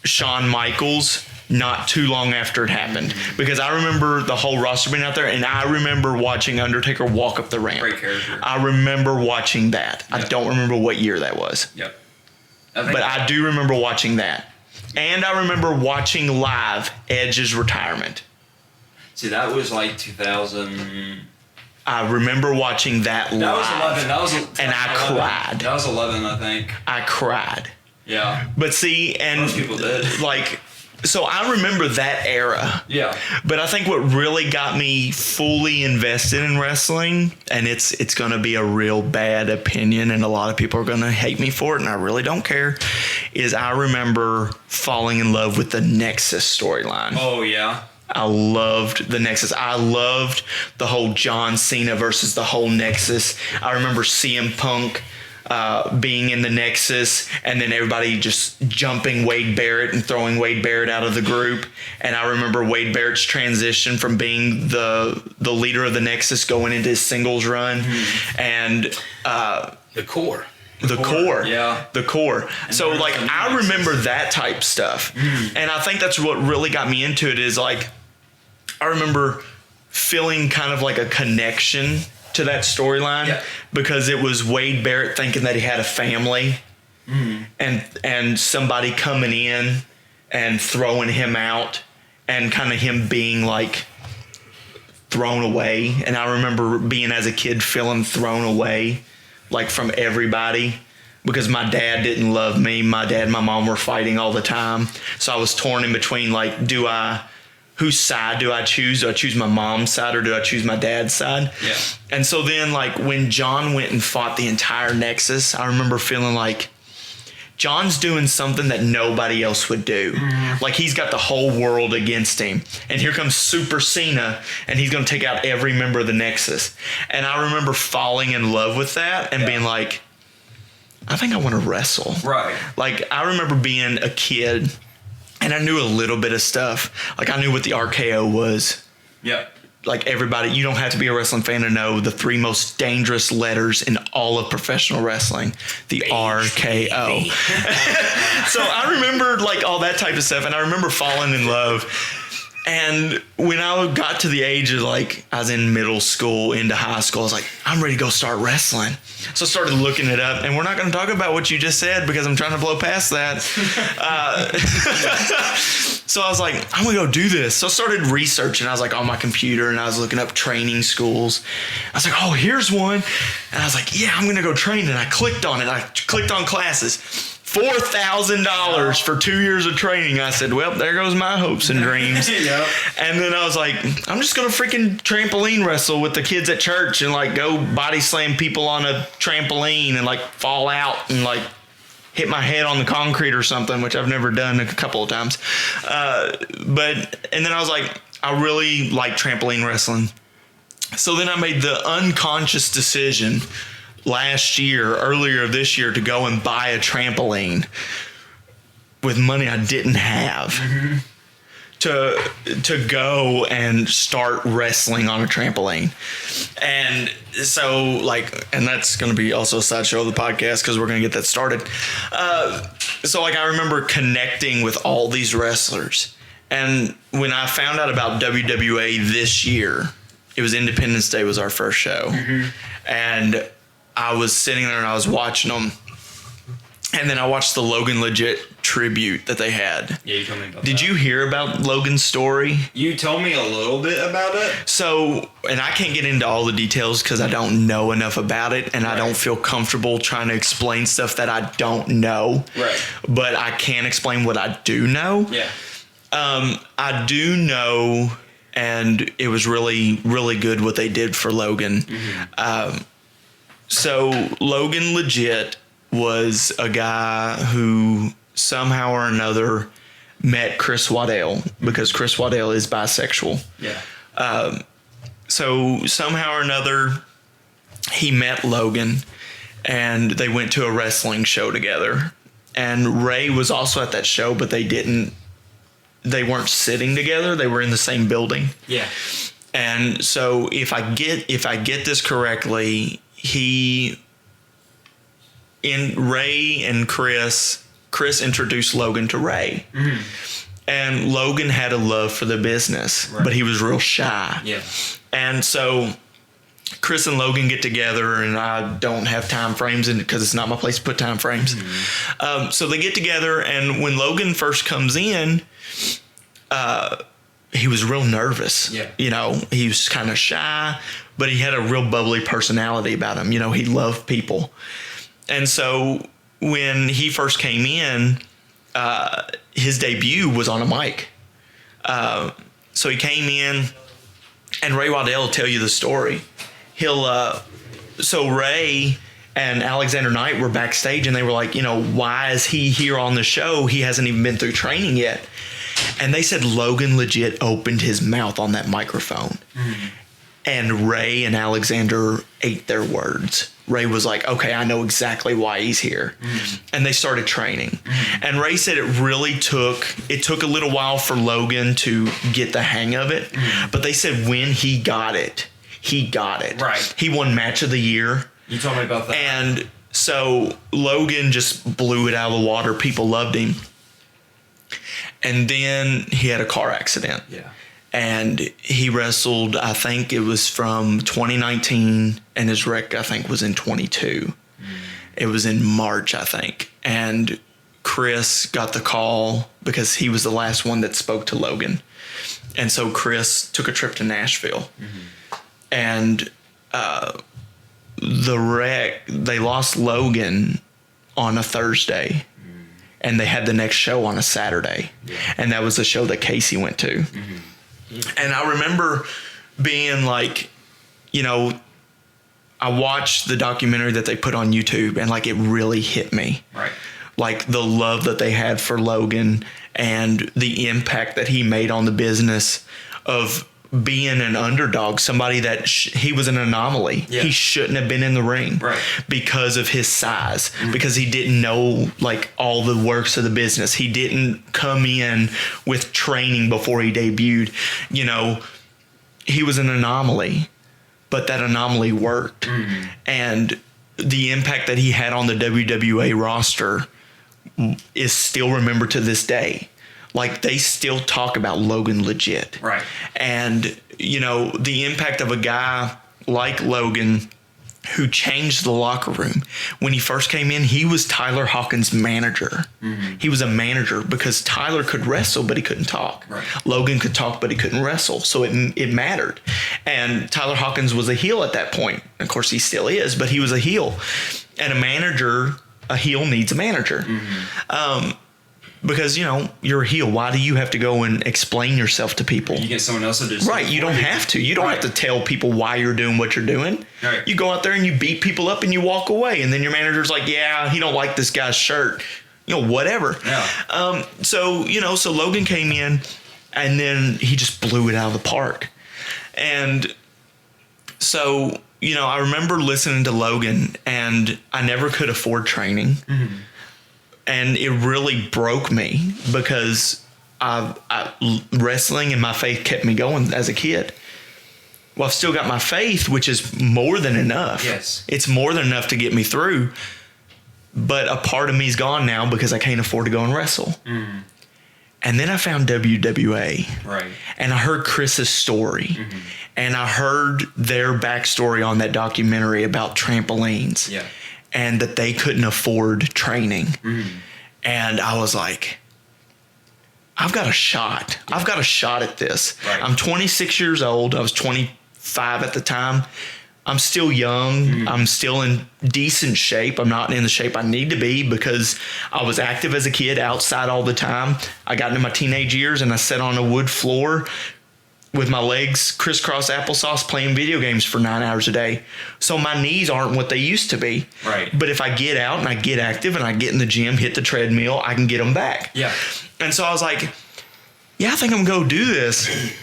Shawn Michaels not too long after it happened, because I remember the whole roster being out there, and I remember watching Undertaker walk up the ramp. Great character. I remember watching that. Yep. I don't remember what year that was. Yep. But I do remember watching that. And I remember watching live Edge's retirement. See, that was like 2000. I remember watching that live. That was 11. And I cried. That was 11, I think. I cried. Yeah. But see, and Most people did. like, so I remember that era. Yeah. But I think what really got me fully invested in wrestling, and it's going to be a real bad opinion, and a lot of people are going to hate me for it, and I really don't care, is I remember falling in love with the Nexus storyline. Oh, yeah. I loved the Nexus. I loved the whole John Cena versus the whole Nexus. I remember CM Punk being in the Nexus, and then everybody just jumping Wade Barrett and throwing Wade Barrett out of the group. And I remember Wade Barrett's transition from being the leader of the Nexus going into his singles run, and the core. The core. Yeah. The core. And so, like, I remember that type stuff. And I think that's what really got me into it is, like, I remember feeling kind of like a connection to that storyline because it was Wade Barrett thinking that he had a family and somebody coming in and throwing him out and kind of him being, like, thrown away. And I remember being, as a kid, feeling thrown away, like, from everybody, because my dad didn't love me. My dad and my mom were fighting all the time. So I was torn in between, like, whose side do I choose? Do I choose my mom's side or do I choose my dad's side? Yeah. And so then, like, when John went and fought the entire Nexus, I remember feeling like John's doing something that nobody else would do. Like, he's got the whole world against him. And here comes Super Cena, and he's going to take out every member of the Nexus. And I remember falling in love with that and being like, I think I want to wrestle. Right. Like, I remember being a kid, and I knew a little bit of stuff. Like, I knew what the RKO was. Yep. Like, everybody, you don't have to be a wrestling fan to know the 3 most dangerous letters in all of professional wrestling. The RKO. So I remember, like, all that type of stuff, and I remember falling in love. And when I got to the age of, like, I was in middle school into high school, I was like, I'm ready to go start wrestling. So I started looking it up, and we're not going to talk about what you just said because I'm trying to blow past that. So I was like, I'm going to go do this. So I started researching. I was like on my computer, and I was looking up training schools. I was like, oh, here's one. And I was like, yeah, I'm going to go train. And I clicked on it. I clicked on classes. $4,000 for 2 years of training. I said, well, there goes my hopes and dreams. Yep. And then I was like, I'm just going to freaking trampoline wrestle with the kids at church and, like, go body slam people on a trampoline and, like, fall out and, like, hit my head on the concrete or something, which I've never done a couple of times. And then I was like, I really like trampoline wrestling. So then I made the unconscious decision earlier this year, to go and buy a trampoline with money I didn't have to go and start wrestling on a trampoline. And so, like, and that's going to be also a sideshow of the podcast because we're going to get that started. So, like, I remember connecting with all these wrestlers. And when I found out about WWA this year, it was Independence Day was our first show. And I was sitting there and I was watching them. And then I watched the Logan Legit tribute that they had. Yeah, you told me about that. Did you hear about Logan's story? You told me a little bit about it. So, and I can't get into all the details because I don't know enough about it, and I don't feel comfortable trying to explain stuff that I don't know. Right. But I can explain what I do know. Yeah. I do know, and it was really, really good what they did for Logan. So Logan Legit was a guy who somehow or another met Chris Waddell, because Chris Waddell is bisexual. Yeah. So somehow or another he met Logan and they went to a wrestling show together. And Ray was also at that show, but they weren't sitting together. They were in the same building. Yeah. And so if I get this correctly, Ray and Chris introduced Logan to Ray. And Logan had a love for the business, but he was real shy. Yeah. And so Chris and Logan get together, and I don't have time frames because it's not my place to put time frames. So they get together, and when Logan first comes in, he was real nervous. Yeah. You know, he was kind of shy, but he had a real bubbly personality about him. You know, he loved people. And so when he first came in, his debut was on a mic. So he came in, and Ray Waddell will tell you the story. So Ray and Alexander Knight were backstage, and they were like, you know, why is he here on the show? He hasn't even been through training yet. And they said Logan legit opened his mouth on that microphone. And Ray and Alexander ate their words. Ray was like, okay, I know exactly why he's here. And they started training. And Ray said it took a little while for Logan to get the hang of it. But they said when he got it. Right. He won match of the year. You told me about that. And so Logan just blew it out of the water. People loved him. And then he had a car accident. Yeah. And he wrestled, I think it was from 2019, and his wreck, I think, was in 22. It was in March, I think. And Chris got the call because he was the last one that spoke to Logan. And so Chris took a trip to Nashville. And the wreck, they lost Logan on a Thursday. And they had the next show on a Saturday. And that was the show that Casey went to. And I remember being like, you know, I watched the documentary that they put on YouTube and like it really hit me. Right. Like the love that they had for Logan and the impact that he made on the business of being an underdog, somebody that he was an anomaly. Yeah. He shouldn't have been in the ring because of his size, because he didn't know like all the works of the business. He didn't come in with training before he debuted. You know, he was an anomaly, but that anomaly worked. And the impact that he had on the WWA roster is still remembered to this day. Like, they still talk about Logan legit. Right. And, you know, the impact of a guy like Logan who changed the locker room. When he first came in, he was Tyler Hawkins' manager. He was a manager because Tyler could wrestle, but he couldn't talk. Right. Logan could talk, but he couldn't wrestle. So it mattered. And Tyler Hawkins was a heel at that point. Of course, he still is, but he was a heel. And a heel needs a manager. Because, you know, you're a heel. Why do you have to go and explain yourself to people? You get someone else to just... Right, you don't have to. You don't have to tell people why you're doing what you're doing. Right. You go out there and you beat people up and you walk away. And then your manager's like, yeah, he don't like this guy's shirt. You know, whatever. Yeah. So Logan came in and then he just blew it out of the park. And so, you know, I remember listening to Logan and I never could afford training. And it really broke me because wrestling and my faith kept me going as a kid. Well, I've still got my faith, which is more than enough. Yes. It's more than enough to get me through. But a part of me's gone now because I can't afford to go and wrestle. And then I found WWA. Right. And I heard Chris's story. And I heard their backstory on that documentary about trampolines. Yeah. And that they couldn't afford training. And I was like, I've got a shot. I've got a shot at this. Right. I'm 26 years old. I was 25 at the time. I'm still young. I'm still in decent shape. I'm not in the shape I need to be because I was active as a kid outside all the time. I got into my teenage years and I sat on a wood floor with my legs crisscross applesauce playing video games for 9 hours a day. So my knees aren't what they used to be. Right. But if I get out and I get active and I get in the gym, hit the treadmill, I can get them back. Yeah. And so I was like, yeah, I think I'm going to go do this.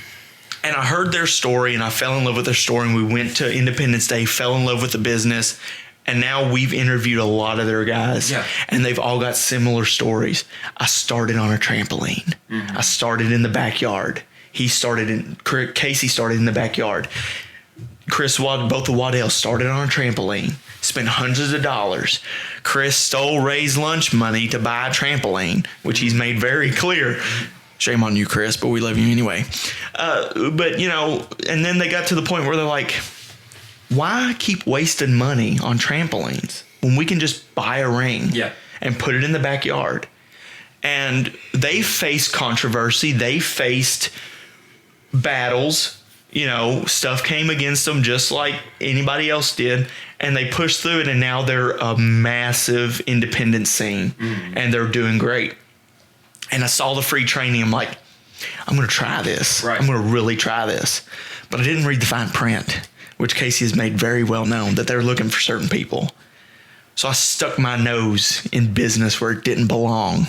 And I heard their story and I fell in love with their story. And we went to Independence Day, fell in love with the business. And now we've interviewed a lot of their guys. Yeah. And they've all got similar stories. I started on a trampoline. I started in the backyard. Casey started in the backyard. Both the Waddells started on a trampoline, spent hundreds of dollars. Chris stole Ray's lunch money to buy a trampoline, which he's made very clear. Shame on you, Chris, but we love you anyway. But, you know, and then they got to the point where they're like, why keep wasting money on trampolines when we can just buy a ring and put it in the backyard? And they faced controversy. They faced battles, you know, stuff came against them just like anybody else did, and they pushed through it, and now they're a massive independent scene, and they're doing great. And I saw the free training. I'm like, I'm going to try this. Right. I'm going to really try this. But I didn't read the fine print, which Casey has made very well known, that they're looking for certain people. So I stuck my nose in business where it didn't belong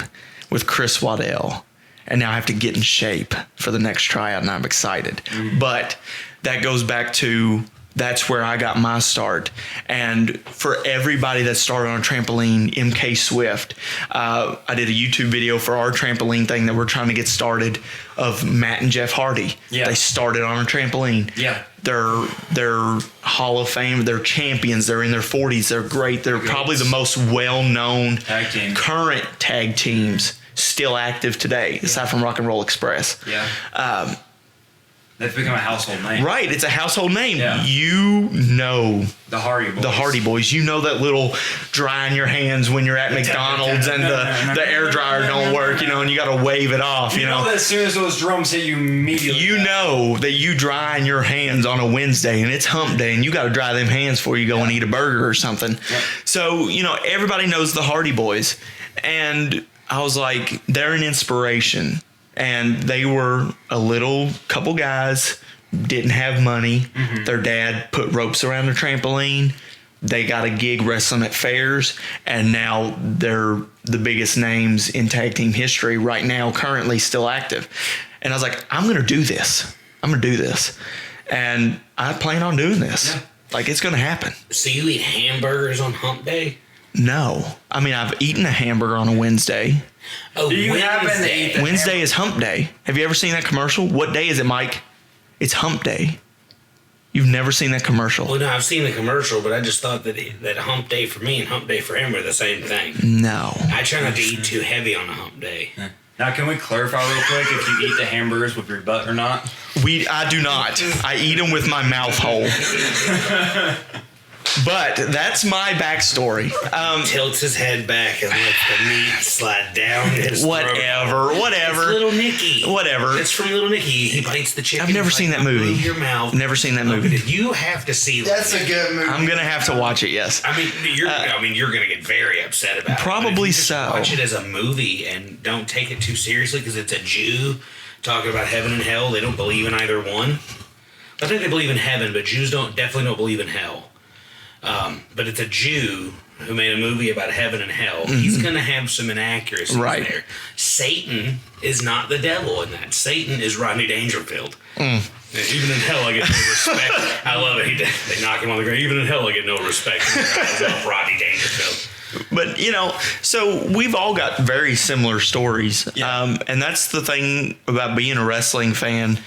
with Chris Waddell. and now I have to get in shape for the next tryout, and I'm excited. But that goes back to that's where I got my start. And for everybody that started on a trampoline, MK Swift, I did a YouTube video for our trampoline thing that we're trying to get started of Matt and Jeff Hardy. Yeah. They started on a trampoline. Yeah. They're Hall of Fame. They're champions. They're in their 40s. They're great. They're probably the most well-known current tag teams still active today, aside from Rock and Roll Express. Yeah. They've become a household name. Right. It's a household name. Yeah. You know The Hardy Boys. the Hardy Boys. You know that little drying your hands when you're at McDonald's and the air dryer don't work, and you got to wave it off, You know that as soon as those drums hit you immediately. You know that you drying your hands on a Wednesday and it's hump day and you got to dry them hands before you go and eat a burger or something. Yeah. So, everybody knows the Hardy Boys. And I was like, they're an inspiration. And they were a little couple guys, didn't have money. Mm-hmm. Their dad put ropes around their trampoline. They got a gig wrestling at fairs, and now they're the biggest names in tag team history right now, currently still active. And I was like, I'm going to do this. And I plan on doing this. Yeah. Like, it's going to happen. So you eat hamburgers on hump day? No. I mean, I've eaten a hamburger on a Wednesday. Oh, Do you happen to eat the Wednesday is hump day. Have you ever seen that commercial? What day is it, Mike? It's hump day. You've never seen that commercial? Well, no, I've seen the commercial, but I just thought that hump day for me and hump day for him are the same thing. No. I try not to eat too heavy on a hump day. Now, can we clarify real quick if you eat the hamburgers with your butt or not? I do not. I eat them with my mouth hole. But that's my backstory. Tilts his head back and lets the meat slide down his Whatever. It's Little Nicky. Whatever. It's from Little Nicky. He bites the chicken. I've never seen that movie. Move your mouth. Never seen that movie. You have to see That's a good movie. I'm gonna have to watch it. Yes. I mean, you're gonna get very upset about it. Probably But if you just so. Watch it as a movie and don't take it too seriously because it's a Jew talking about heaven and hell. They don't believe in either one. I think they believe in heaven, but Jews definitely don't believe in hell. But it's a Jew who made a movie about heaven and hell. He's going to have some inaccuracies Right. there. Satan is not the devil in that. Satan is Rodney Dangerfield. And even in hell, I get no respect. I love it. They knock him on the ground. Even in hell, I get no respect. I love Rodney Dangerfield. But so we've all got very similar stories. Yeah. And that's the thing about being a wrestling fan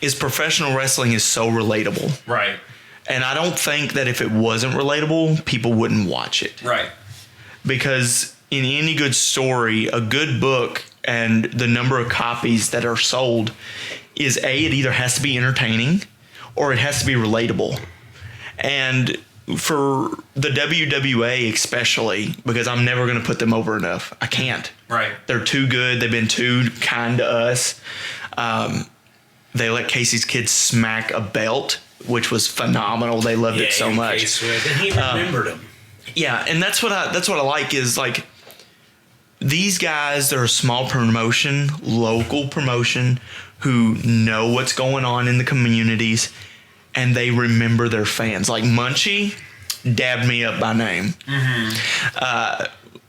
is professional wrestling is so relatable. Right. And I don't think that if it wasn't relatable, people wouldn't watch it. Right. Because in any good story, a good book and the number of copies that are sold is it either has to be entertaining or it has to be relatable. And for the WWA especially, because I'm never going to put them over enough. I can't. Right. They're too good. They've been too kind to us. They let Casey's kids smack a belt, which was phenomenal. They loved it so much. And he remembered him. Yeah, and that's what I like is like these guys. They're a small promotion, local promotion, who know what's going on in the communities, and they remember their fans. Like Munchie dabbed me up by name.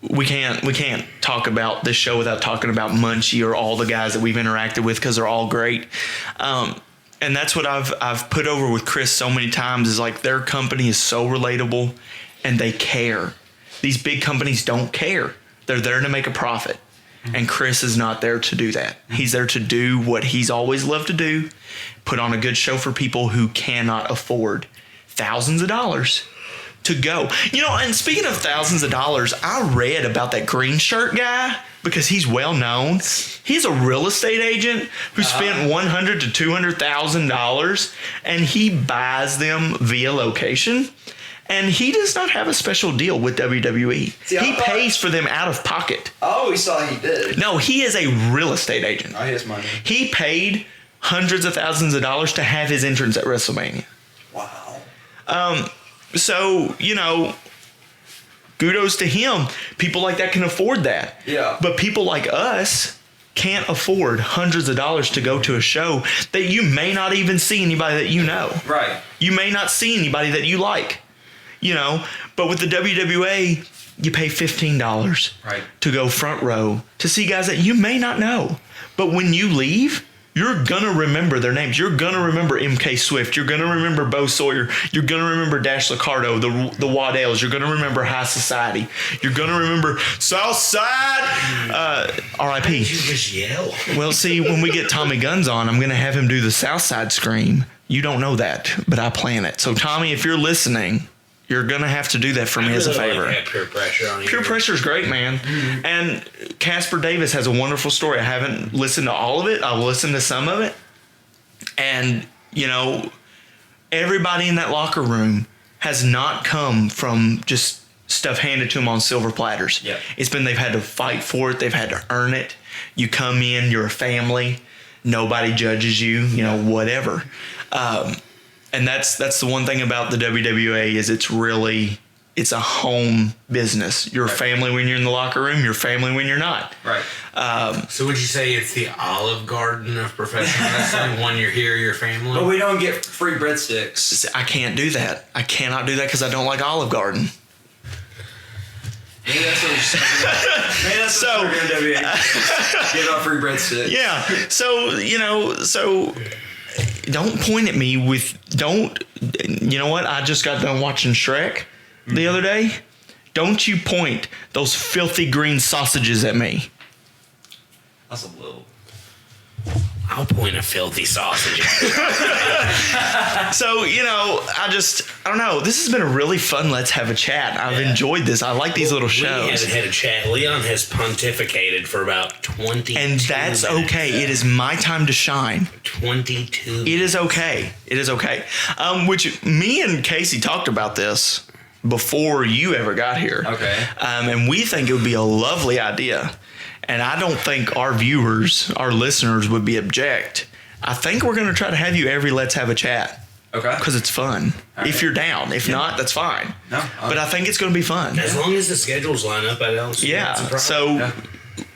We can't talk about this show without talking about Munchie or all the guys that we've interacted with because they're all great. And that's what I've put over with Chris so many times is like their company is so relatable and they care. These big companies don't care. They're there to make a profit. And Chris is not there to do that. He's there to do what he's always loved to do, put on a good show for people who cannot afford thousands of dollars to go. And speaking of thousands of dollars, I read about that green shirt guy because he's well known. He's a real estate agent who spent $100,000 to $200,000 and he buys them via location. And he does not have a special deal with WWE. See, he pays for them out of pocket. I always thought he did. No, he is a real estate agent. Oh, he has money. He paid hundreds of thousands of dollars to have his entrance at WrestleMania. Wow. So, kudos to him. People like that can afford that. Yeah. But people like us can't afford hundreds of dollars to go to a show that you may not even see anybody that you know. Right. You may not see anybody that you like. But with the WWA, you pay $15 Right. to go front row to see guys that you may not know. But when you leave, you're going to remember their names. You're going to remember M.K. Swift. You're going to remember Bo Sawyer. You're going to remember Dash Liccardo, the Waddells. You're going to remember High Society. You're going to remember Southside. R.I.P. You just yell. Well, see, when we get Tommy Guns on, I'm going to have him do the Southside scream. You don't know that, but I plan it. So, Tommy, if you're listening, you're going to have to do that for me as a favor. Like peer pressure on you. Peer pressure is great, man. Mm-hmm. And Casper Davis has a wonderful story. I haven't listened to all of it. I'll listen to some of it. And, you know, everybody in that locker room has not come from just stuff handed to them on silver platters. Yep. It's been they've had to fight for it. They've had to earn it. You come in, you're a family. Nobody judges you, you know, whatever. And that's the one thing about the WWA is it's a home business. You're a family when you're in the locker room. You're family when you're not. Right. So would you say it's the Olive Garden of professional wrestling? When you're here, your family? But we don't get free breadsticks. I can't do that. I cannot do that because I don't like Olive Garden. Maybe that's what we're saying. Maybe that's what we're going to do. Give out free breadsticks. Yeah. So, you know, don't point at me you know what? I just got done watching Shrek the other day. Don't you point those filthy green sausages at me. That's a little. I'll point a filthy sausage at you. So, you know, I don't know. This has been a really fun Let's Have a Chat. I've enjoyed this. I like these little We shows. haven't had a chat. Leon has pontificated for about 20 And that's okay. It is my time to shine. 22. It is okay. It is okay. Which me and Casey talked about this before you ever got here. Okay. And we think it would be a lovely idea. And I don't think our viewers, our listeners would be object. I think we're going to try to have you every Let's Have a Chat. Okay. Because it's fun. All If right. you're down. If not, that's fine. No. But I think it's going to be fun. As long as the schedules line up, I don't see Yeah. that's a problem.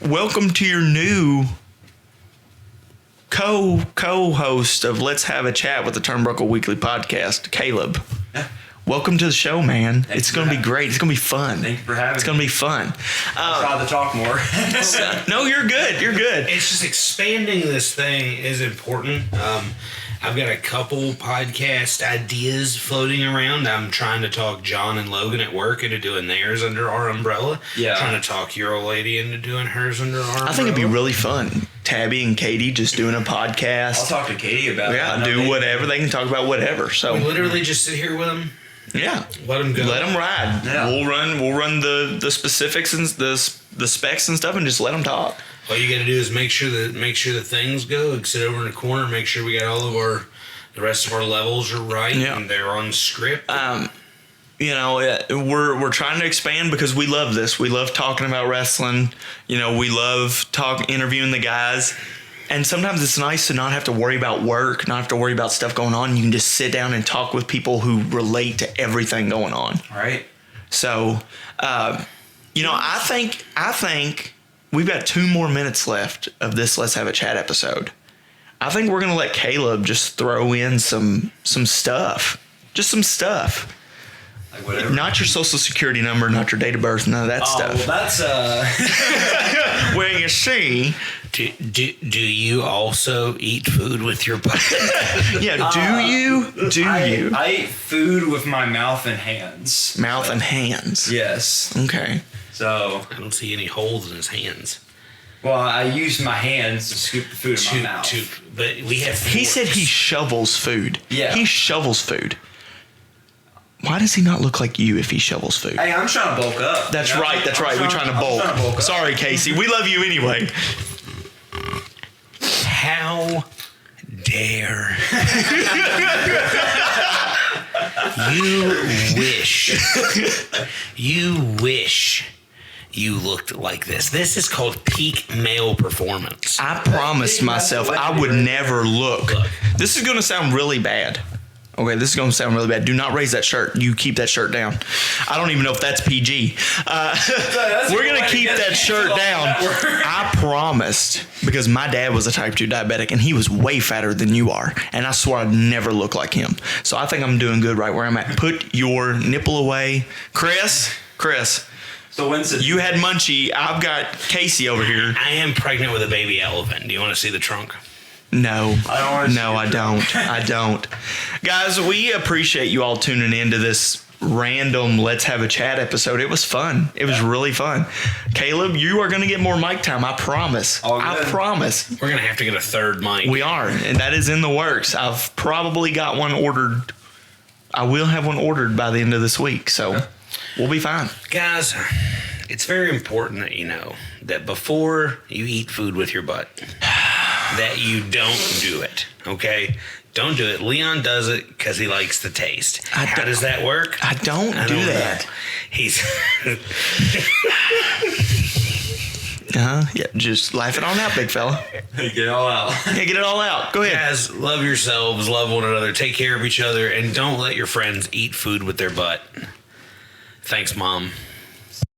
So, welcome to your new co-host of Let's Have a Chat with the Turnbuckle Weekly Podcast, Caleb. Yeah. Welcome to the show, man. It's for going to be having great. It's going to be fun. Thank you for having It's me. going to be fun. I'll try to talk more. No, you're good. You're good. It's just expanding this thing is important. I've got a couple podcast ideas floating around. I'm trying to talk John and Logan at work into doing theirs under our umbrella. Yeah. Trying to talk your old lady into doing hers under our umbrella. I think it'd be really fun. Tabby and Katie just doing a I'll podcast. talk to Katie about it. I Yeah, know do they- whatever. They can talk about whatever. So, We literally just sit here with them, yeah. let them go. Let them ride. Yeah. We'll run the specifics and the specs and stuff, and just let them talk. All you got to do is make sure the things go. Sit over in the corner, make sure we got all of the rest of our levels are right Yeah. and they're on script. You know, we're trying to expand because we love this. We love talking about wrestling. You know, we love interviewing the guys. And sometimes it's nice to not have to worry about work, not have to worry about stuff going on. You can just sit down and talk with people who relate to everything going on. All right. So, you know, I think we've got 2 more minutes left of this Let's Have a Chat episode. I think we're going to let Caleb just throw in some stuff. Just some stuff. Like whatever. Not your social security number, not your date of birth, none of that Oh, stuff. well, that's Well, you see, Do you also eat food with your butt? yeah, do you? I eat food with my mouth and hands. Mouth and hands. Yes. Okay. So, I don't see any holes in his hands. well, I use my hands to scoop the food in my mouth. But we have. He said he forks. shovels food. Yeah. He shovels food. Why does he not look like you if he shovels food? Hey, I'm trying to bulk up. That's you know? right. That's right. We're trying to I'm bulk. trying to bulk up. Sorry, Casey. We love you anyway. How dare you wish you looked like this. This is called peak male performance. I promised myself I would never look. This is going to sound really bad. Okay, this is going to sound really bad. Do not raise that shirt. You keep that shirt down. I don't even know if that's PG. We're going to keep that shirt down. I promised, because my dad was a type 2 diabetic, and he was way fatter than you are. And I swore I'd never look like him. So I think I'm doing good right where I'm at. Put your nipple away. Chris. So when's it? You had Munchie. I've got Casey over here. I am pregnant with a baby elephant. Do you want to see the trunk? No. I don't wanna No, see I your don't. I don't. Guys, we appreciate you all tuning into this random Let's Have a Chat episode. It was fun. It was really fun. Caleb, you are going to get more mic time. I promise. All I good. promise. We're going to have to get a third mic. We are, and that is in the works. I've probably got one ordered. I will have one ordered by the end of this week, so we'll be fine. Guys, it's very important that you know that before you eat food with your butt, that you don't do it, okay? Don't do it. Leon does it because he likes the taste. How does that work? I don't do know. that. He's Yeah, just laugh it on out, big fella. Get it all out. Yeah, get it all out. Go ahead. guys, love yourselves, love one another, take care of each other, and don't let your friends eat food with their butt. Thanks, Mom.